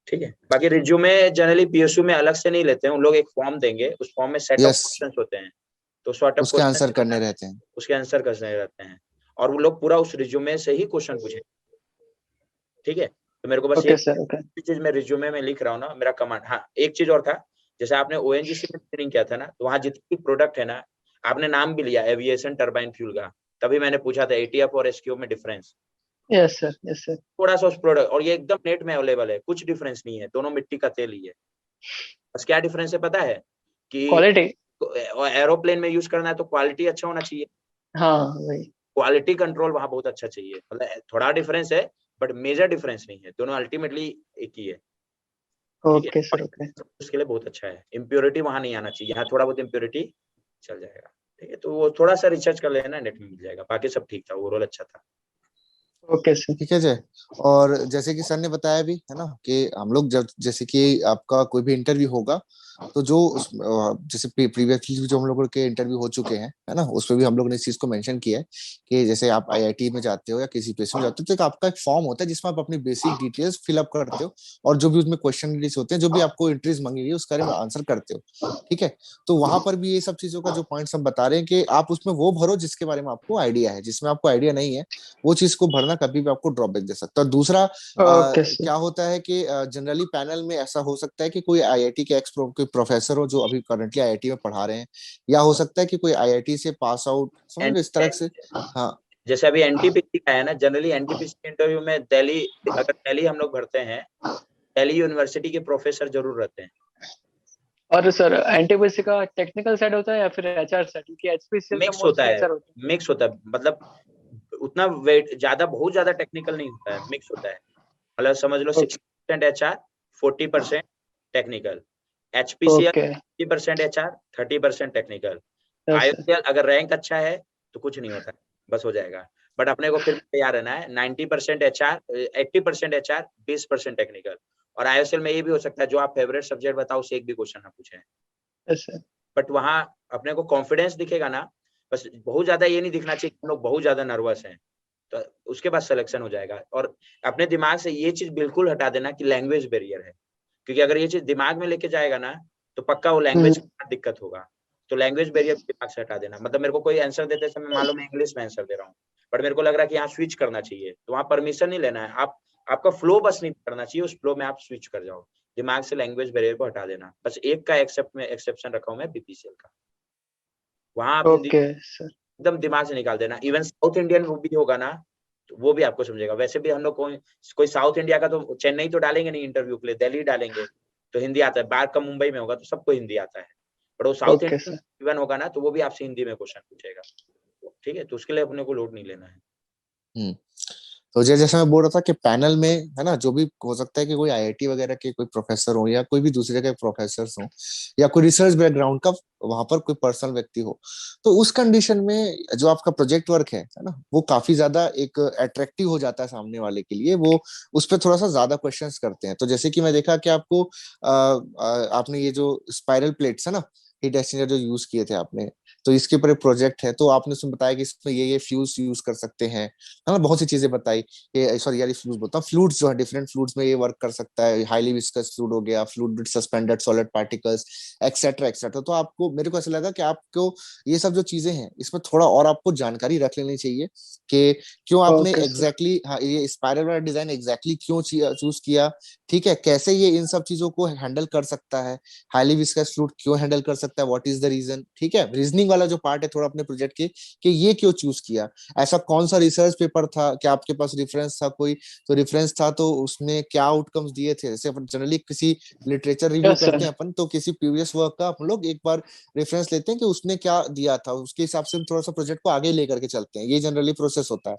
ठीक है। बाकी रिज्यूमे जनरली पीएसयू में अलग से नहीं लेते हैं, उन लोग एक फॉर्म देंगे, उस फॉर्म में सेट ऑफ क्वेश्चंस होते हैं, तो सॉर्ट ऑफ उसके आंसर करने रहते हैं, उसके आंसर करने रहते हैं, और वो लोग पूरा उस रिज्यूमे से ही क्वेश्चन पूछेंगे, ठीक है। तो मेरे को बस ये चीज मैं रिज्यूमे में लिख रहा हूँ ना, मेरा कमांड। हाँ, एक चीज और था, जैसे आपने ओएनजीसी में ट्रेनिंग किया था ना, तो वहाँ जितनी प्रोडक्ट है ना, आपने नाम भी लिया एविएशन टर्बाइन फ्यूल का, तभी मैंने पूछा था एटीएफ और एसक्यू में डिफरेंस। Yes sir. थोड़ा सा उस प्रोडक्ट, और ये एकदम नेट में अवेलेबल है, कुछ डिफरेंस नहीं है, दोनों मिट्टी का तेल ही है। बस क्या डिफरेंस है पता है कि क्वालिटी, एरोप्लेन में यूज करना है तो क्वालिटी अच्छा होना चाहिए। हाँ वही, क्वालिटी कंट्रोल वहाँ बहुत अच्छा चाहिए, मतलब थोड़ा डिफरेंस है बट मेजर डिफरेंस नहीं है, दोनों अल्टीमेटली एक ही है। Okay sir, okay. उसके लिए बहुत अच्छा है, इम्प्योरिटी वहां नहीं आना चाहिए, यहाँ थोड़ा बहुत इम्प्योरिटी चल जाएगा, ठीक है। तो वो थोड़ा सा रिसर्च कर लेना, नेट में मिल जाएगा, बाकी सब ठीक था, ओवरऑल अच्छा था। ओके सर, ठीक है जय। और जैसे कि सर ने बताया भी है ना कि हम लोग जब जैसे कि आपका कोई भी इंटरव्यू होगा, तो जो जैसे प्रीवियसली जो हम लोगों के इंटरव्यू हो चुके हैं है ना, उसमें भी हम लोग ने इस चीज को मेंशन किया है कि जैसे आप आईआईटी में जाते हो या किसी प्लेस में जाते हो, तो एक आपका एक फॉर्म होता है जिसमें आप अपनी बेसिक डिटेल्स फिलअप करते हो, और जो भी उसमें क्वेश्चन होते हैं, जो भी आपको इंटरेस्ट मांगी गई है उसका आंसर करते हो, ठीक है। तो वहां पर भी ये सब चीजों का जो पॉइंट्स हम बता रहे हैं कि आप उसमें वो भरो जिसके बारे में आपको आइडिया है, जिसमें आपको आइडिया नहीं है वो चीज को भरना कभी भी आपको ड्रॉबैक दे सकता है। दूसरा क्या होता है कि जनरली पैनल में ऐसा हो सकता है कि कोई आईआईटी के एक्स कोई प्रोफेसर हो जो अभी करंटली आईआईटी में पढ़ा रहे हैं, या हो सकता है कि कोई आईआईटी से पास आउट, समझ इस तरह से। हाँ, जैसे अभी एनटीपीसी का है ना, जनरली एनटीपीसी इंटरव्यू में दिल्ली, अगर दिल्ली हम लोग भरते हैं, दिल्ली यूनिवर्सिटी के प्रोफेसर जरूर रहते हैं। और सर एनटीपीसी का टेक्निकल साइड होता है या फिर एचआर साइड, क्योंकि एचपीसीएल का मिक्स होता है, होता मिक्स होता है, मतलब उतना वेट ज्यादा, बहुत ज्यादा टेक्निकल नहीं होता है, मिक्स होता है। मतलब समझ लो 60% HR, 40% technical. HPCL 50% HR, 30% technical. IOCL अगर रैंक अच्छा है तो कुछ नहीं होता है, बस हो जाएगा। बट अपने को फिर तैयार रहना है, 90% एचआर, 80% एचआर, 20% टेक्निकल। और आईओसीएल में ये भी हो सकता है जो आप फेवरेट सब्जेक्ट बताओ उससे एक भी क्वेश्चन ना पूछे, बट वहां अपने को कॉन्फिडेंस दिखेगा ना, बस बहुत ज्यादा ये नहीं दिखना चाहिए कि हम लोग बहुत ज्यादा नर्वस हैं, तो उसके बाद सिलेक्शन हो जाएगा। और अपने दिमाग से ये चीज बिल्कुल हटा देना कि लैंग्वेज बैरियर है, क्योंकि अगर ये चीज दिमाग में लेके जाएगा ना तो पक्का वो लैंग्वेज का दिक्कत होगा। तो लैंग्वेज बैरियर दिमाग से हटा देना, मतलब मेरे को कोई आंसर देते समय मान लो मैं इंग्लिश में आंसर दे रहा हूँ, बट मेरे को लग रहा है कि यहाँ स्विच करना चाहिए, तो वहाँ परमिशन नहीं लेना है, आपका फ्लो बस नहीं करना चाहिए, उस फ्लो में आप स्विच कर जाओ। दिमाग से लैंग्वेज बैरियर को हटा देना। बस एक का एक्सेप्शन रखा हूँ मैं, बीपीसीएल का, वहां आप एकदम दिमाग से निकाल देना। इवन साउथ इंडियन वो भी होगा ना, तो वो भी आपको समझेगा। वैसे भी हम लोग कोई साउथ इंडिया का तो चेन्नई तो डालेंगे नहीं इंटरव्यू के लिए, दिल्ली डालेंगे, तो हिंदी आता है। बाहर का मुंबई में होगा तो सबको हिंदी आता है, पर वो साउथ इंडियन इवन होगा ना तो वो भी आपसे हिंदी में क्वेश्चन पूछेगा, ठीक है। तो उसके लिए अपने को लोड नहीं लेना है। तो जैसे मैं बोल रहा था कि पैनल में है ना, जो भी हो सकता है कि कोई आईआईटी वगैरह के कोई प्रोफेसर हो या कोई भी दूसरे के प्रोफेसर हो या कोई रिसर्च बैकग्राउंड का वहां पर कोई पर्सनल व्यक्ति हो, तो उस कंडीशन में जो आपका प्रोजेक्ट वर्क है ना, वो काफी ज्यादा एक अट्रैक्टिव हो जाता है सामने वाले के लिए। वो उस पर थोड़ा सा ज्यादा क्वेश्चंस करते हैं। तो जैसे कि मैं देखा कि आपको आपने ये जो स्पाइरल प्लेट्स है ना, हीट एक्सचेंजर जो यूज किए थे आपने, तो इसके ऊपर एक प्रोजेक्ट है, तो आपने उसमें बताया कि इसमें ये फ्यूज यूज कर सकते हैं, है ना, बहुत सी चीजें बताई। ये सॉरी यार, फ्लूइड बोलता हूँ, फ्लूइड्स जो है डिफरेंट फ्लूइड्स में ये वर्क कर सकता है, हाईली विस्कस फ्लूइड हो गया, fluid with suspended solid particles, etcetera etcetera. तो आपको, मेरे को ऐसा लगा कि आपको ये सब जो चीजें हैं इसमें थोड़ा और आपको जानकारी रख लेनी चाहिए कि क्यों आपने एग्जैक्टली हाँ ये स्पाइरल वाला डिजाइन एग्जैक्टली क्यों चूज किया, ठीक है, कैसे ये इन सब चीजों को हैंडल कर सकता है, हाईली विस्कस फ्लूइड क्यों हैंडल कर सकता है, व्हाट इज द रीजन, ठीक है, रीजनिंग वाला जो पार्ट है थोड़ा अपने प्रोजेक्ट के कि ये क्यों चूज किया, ऐसा कौन सा रिसर्च पेपर था, क्या आपके पास रेफरेंस था कोई, तो रेफरेंस था तो उसमें क्या आउटकम्स दिए थे, जैसे अपन जनरली किसी लिटरेचर रिव्यू यस करते सर। हैं अपन तो किसी प्रीवियस वर्क का हम लोग एक बार रेफरेंस लेते हैं कि उसने क्या दिया था, उसके हिसाब से हम थोड़ा सा प्रोजेक्ट को आगे लेकर के चलते हैं, ये जनरली प्रोसेस होता है।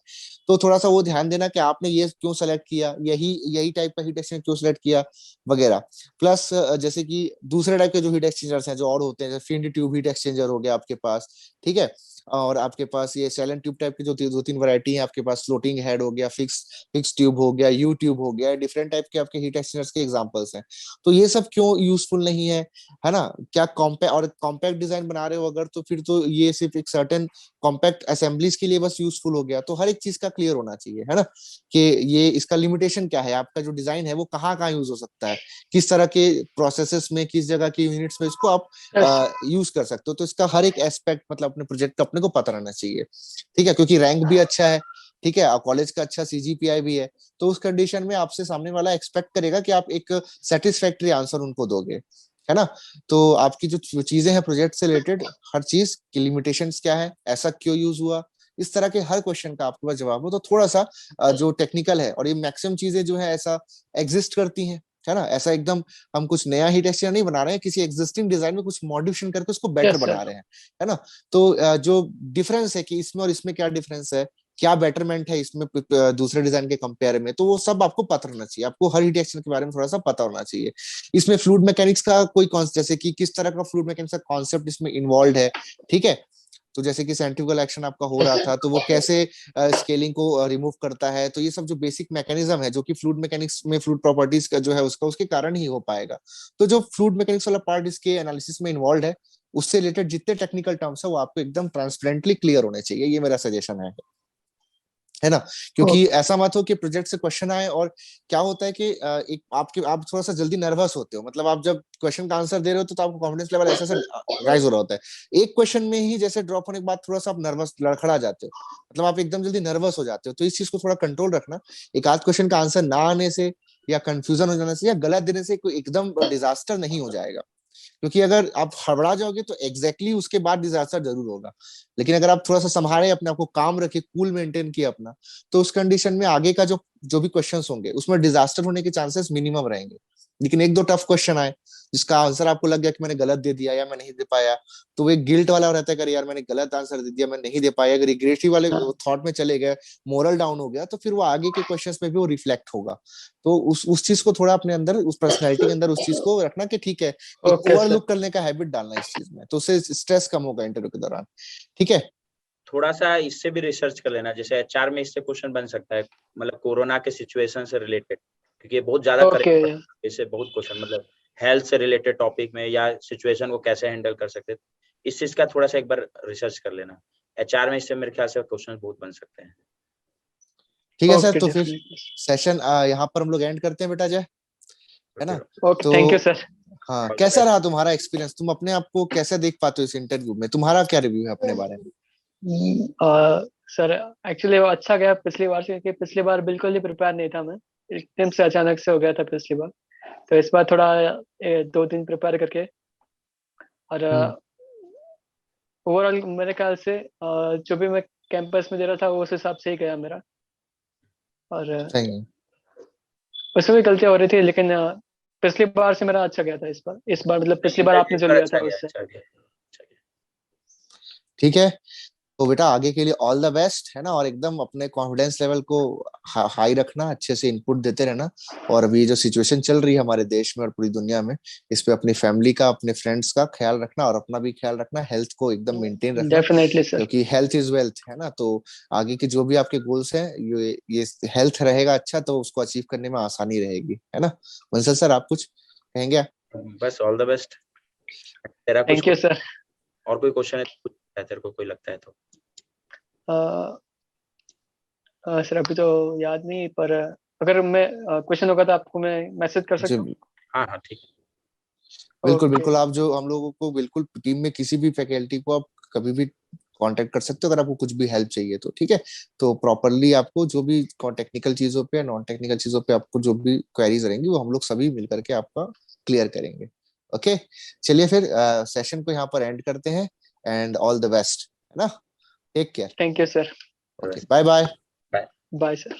तो थोड़ा सा वो ध्यान देना कि आपने ये क्यों सेलेक्ट किया, यही यही टाइप का हीट एक्सचेंजर क्यों सेलेक्ट किया वगैरह। प्लस जैसे कि दूसरे टाइप के जो हीट एक्सचेंजर्स हैं जो और होते हैं, जैसे फील्ड ट्यूब हीट एक्सचेंजर हो गया आपके पास, ठीक है, और आपके पास ये सैलन ट्यूब टाइप की जो दो तीन वैरायटी है आपके पास, फ्लोटिंग हेड हो गया, फिक्स फिक्स ट्यूब हो गया, यू ट्यूब हो गया, डिफरेंट टाइप के आपके हीट एक्सचेंजर्स के एग्जांपल्स हैं। तो ये सब क्यों यूजफुल नहीं है ना, क्या कॉम्पैक्ट डिजाइन बना रहे हो अगर, तो फिर तो ये सिर्फ एक सर्टेन कॉम्पैक्ट असेंबलीज के लिए बस यूजफुल हो गया, तो हर एक चीज का क्लियर होना चाहिए, है ना, कि ये इसका लिमिटेशन क्या है, आपका जो डिजाइन है वो कहाँ कहाँ यूज हो सकता है, किस तरह के प्रोसेसेस में, किस जगह के यूनिट्स में इसको यस आप यूज कर सकते हो, तो इसका हर एक एस्पेक्ट मतलब अपने प्रोजेक्ट का अपने को पता रहना चाहिए, ठीक है, क्योंकि रैंक भी अच्छा है, ठीक है, कॉलेज का अच्छा सीजीपीआई भी है, तो उस कंडीशन में आपसे सामने वाला एक्सपेक्ट करेगा कि आप एक सेटिस्फैक्ट्री आंसर उनको दोगे, है ना। तो आपकी जो चीजें हैं प्रोजेक्ट से रिलेटेड, हर चीज की लिमिटेशंस क्या है, ऐसा क्यों यूज हुआ, इस तरह के हर क्वेश्चन का आपके पास जवाब हो, तो थोड़ा सा जो टेक्निकल है, और ये मैक्सिमम चीजें जो है ऐसा एग्जिस्ट करती हैं, है ना, ऐसा एकदम हम कुछ नया हीट एक्सचेंजर नहीं बना रहे हैं, किसी एग्जिस्टिंग डिजाइन में कुछ मॉडिफिकेशन करके उसको बेटर यस बना सर। रहे हैं ना। तो जो डिफरेंस है कि इसमें और इसमें क्या डिफरेंस है, क्या बेटरमेंट है इसमें दूसरे डिजाइन के कंपेयर में, तो वो सब आपको पता होना चाहिए, आपको हर हीट एक्सचेंजर के बारे में थोड़ा सा पता होना चाहिए। इसमें फ्लूइड मैकेनिक्स का कोई जैसे कि किस तरह का फ्लूइड मैकेनिक्स का कॉन्सेप्ट इसमें इन्वॉल्व है, ठीक है, तो जैसे कि सेंट्रीफ्यूगल एक्शन आपका हो रहा था तो वो कैसे स्केलिंग को रिमूव करता है, तो ये सब जो बेसिक मैकेनिज्म है जो कि फ्लूइड मैकेनिक्स में फ्लूइड प्रॉपर्टीज का जो है उसका उसके कारण ही हो पाएगा। तो जो फ्लूइड मैकेनिक्स वाला पार्ट इसके एनालिसिस में इन्वॉल्व है, उससे रिलेटेड जितने टेक्निकल टर्म्स है वो आपको एकदम ट्रांसपेरेंटली क्लियर होने चाहिए, ये मेरा सजेशन है ना, क्योंकि ऐसा मत हो कि प्रोजेक्ट से क्वेश्चन आए और क्या होता है कि एक आप थोड़ा सा जल्दी नर्वस होते हो, मतलब आप जब क्वेश्चन का आंसर दे रहे हो तो आपका कॉन्फिडेंस लेवल ऐसा ऐसा राइज हो रहा होता है, एक क्वेश्चन में ही जैसे ड्रॉप होने के बाद थोड़ा सा आप नर्वस लड़खड़ा जाते हो, मतलब आप एकदम जल्दी नर्वस हो जाते हो, तो इस चीज को थोड़ा कंट्रोल रखना, एक आध क्वेश्चन का आंसर ना आने से या कंफ्यूजन हो जाने से या गलत देने से कोई एकदम डिजास्टर नहीं हो जाएगा, क्योंकि अगर आप हड़बड़ा जाओगे तो एग्जैक्टली उसके बाद डिजास्टर जरूर होगा, लेकिन अगर आप थोड़ा सा संभाले, अपने आप को काम रखे, कूल मेंटेन किया अपना, तो उस कंडीशन में आगे का जो जो भी क्वेश्चंस होंगे उसमें डिजास्टर होने के चांसेस मिनिमम रहेंगे। लेकिन एक दो टफ क्वेश्चन आए जिसका आंसर आपको लग गया कि मैंने गलत दे दिया या मैं नहीं दे पाया, तो वो एक गिल्ट वाला रहता है, अगर यार मैंने गलत आंसर दे दिया, मैं नहीं दे पाया, अगर रिग्रेटिव वाले हाँ। थॉट में चले गए, मोरल डाउन हो गया, तो फिर वो आगे के क्वेश्चंस में भी वो रिफ्लेक्ट होगा। तो उस चीज को थोड़ा अपने अंदर, उस पर्सनैलिटी के अंदर उस चीज को रखना कि ठीक है, एक ओके सर। ओवरलुक करने का हैबिट डालना इस चीज में, तो उससे स्ट्रेस कम होगा इंटरव्यू के दौरान, ठीक है। थोड़ा सा इससे भी रिसर्च कर लेना, जैसे एचआर में इससे क्वेश्चन बन सकता है, मतलब कोरोना के सिचुएशन से रिलेटेड, क्योंकि ये बहुत ज्यादा ओके। करेक्ट, इससे बहुत क्वेश्चन मतलब हेल्थ से रिलेटेड टॉपिक में या सिचुएशन को कैसे हैंडल कर सकते हैं, इस चीज का थोड़ा सा एक बार रिसर्च कर लेना। एचआर में इससे मेरे ख्याल से क्वेश्चन बहुत बन सकते हैं। ठीक है सर, ओके तो फिर डेफिनेटली। सेशन यहाँ पर हम लोग एंड करते हैं बेटा जय, है ना। ओके, तो थैंक यू सर। हाँ, कैसा रहा तुम्हारा एक्सपीरियंस, तुम अपने आप को कैसे देख पाते हो इस इंटरव्यू में, तुम्हारा क्या रिव्यू है अपने बारे में। सर एक्चुअली वो अच्छा गया पिछली बार से, क्योंकि पिछली बार बिल्कुल ही प्रिपेयर नहीं था मैं, एकदम से अचानक से हो गया था पिछली बार। तो इस बार थोड़ा 2 दिन प्रिपेयर करके, और हम्म। ओवरऑल मेरे ख्याल से जो भी मैं कैंपस में दे रहा था वो उस हिसाब से ही गया मेरा। और सही है। उसमें भी गलतियां हो रही थी, लेकिन पिछली बार से मेरा अच्छा गया था इस बार मतलब पिछली बार नहीं, आपने इस जो बार लिया अच्छा था गया, उससे। अच्छा गया, अच्छा गया। ठीक है, तो बेटा आगे के लिए ऑल द बेस्ट, है ना, और एकदम अपने कॉन्फिडेंस लेवल को हाई रखना, अच्छे से इनपुट देते रहना, और अभी जो सिचुएशन चल रही है हमारे देश में और पूरी दुनिया में, इस पे अपनी फैमिली का, अपने फ्रेंड्स का ख्याल रखना, और अपना भी ख्याल रखना, हेल्थ को एकदम मेंटेन रखना, डेफिनेटली सर। क्योंकि हेल्थ इज वेल्थ, है ना। तो आगे के जो भी आपके गोल्स हैं, ये हेल्थ रहेगा अच्छा तो उसको अचीव करने में आसानी रहेगी, है ना। बंसल सर आप कुछ कहेंगे। बस ऑल द बेस्ट। तेरा कुछ थैंक यू सर। और कोई क्वेश्चन है तो पूछ, तेरे को कोई लगता है तो। सर अभी तो याद नहीं, पर अगर मैं क्वेश्चन होगा तो आपको मैं मैसेज कर जी सकता हूँ। हाँ हाँ ठीक है। बिल्कुल ओके। बिल्कुल, आप जो हम लोगों को बिल्कुल टीम में किसी भी फैकल्टी को आप कभी भी कांटेक्ट कर सकते हो अगर आपको कुछ भी हेल्प चाहिए तो, ठीक है। तो प्रॉपरली आपको जो भी टेक्निकल चीजों पे, नॉन टेक्निकल चीजों पे आपको जो भी क्वेरीज रहेंगी वो हम लोग सभी मिल करके आपका क्लियर करेंगे। ओके, चलिए फिर सेशन को यहाँ पर एंड करते हैं, एंड ऑल द बेस्ट, है ना। Take care. Thank you, sir. Okay, bye bye. Bye, sir.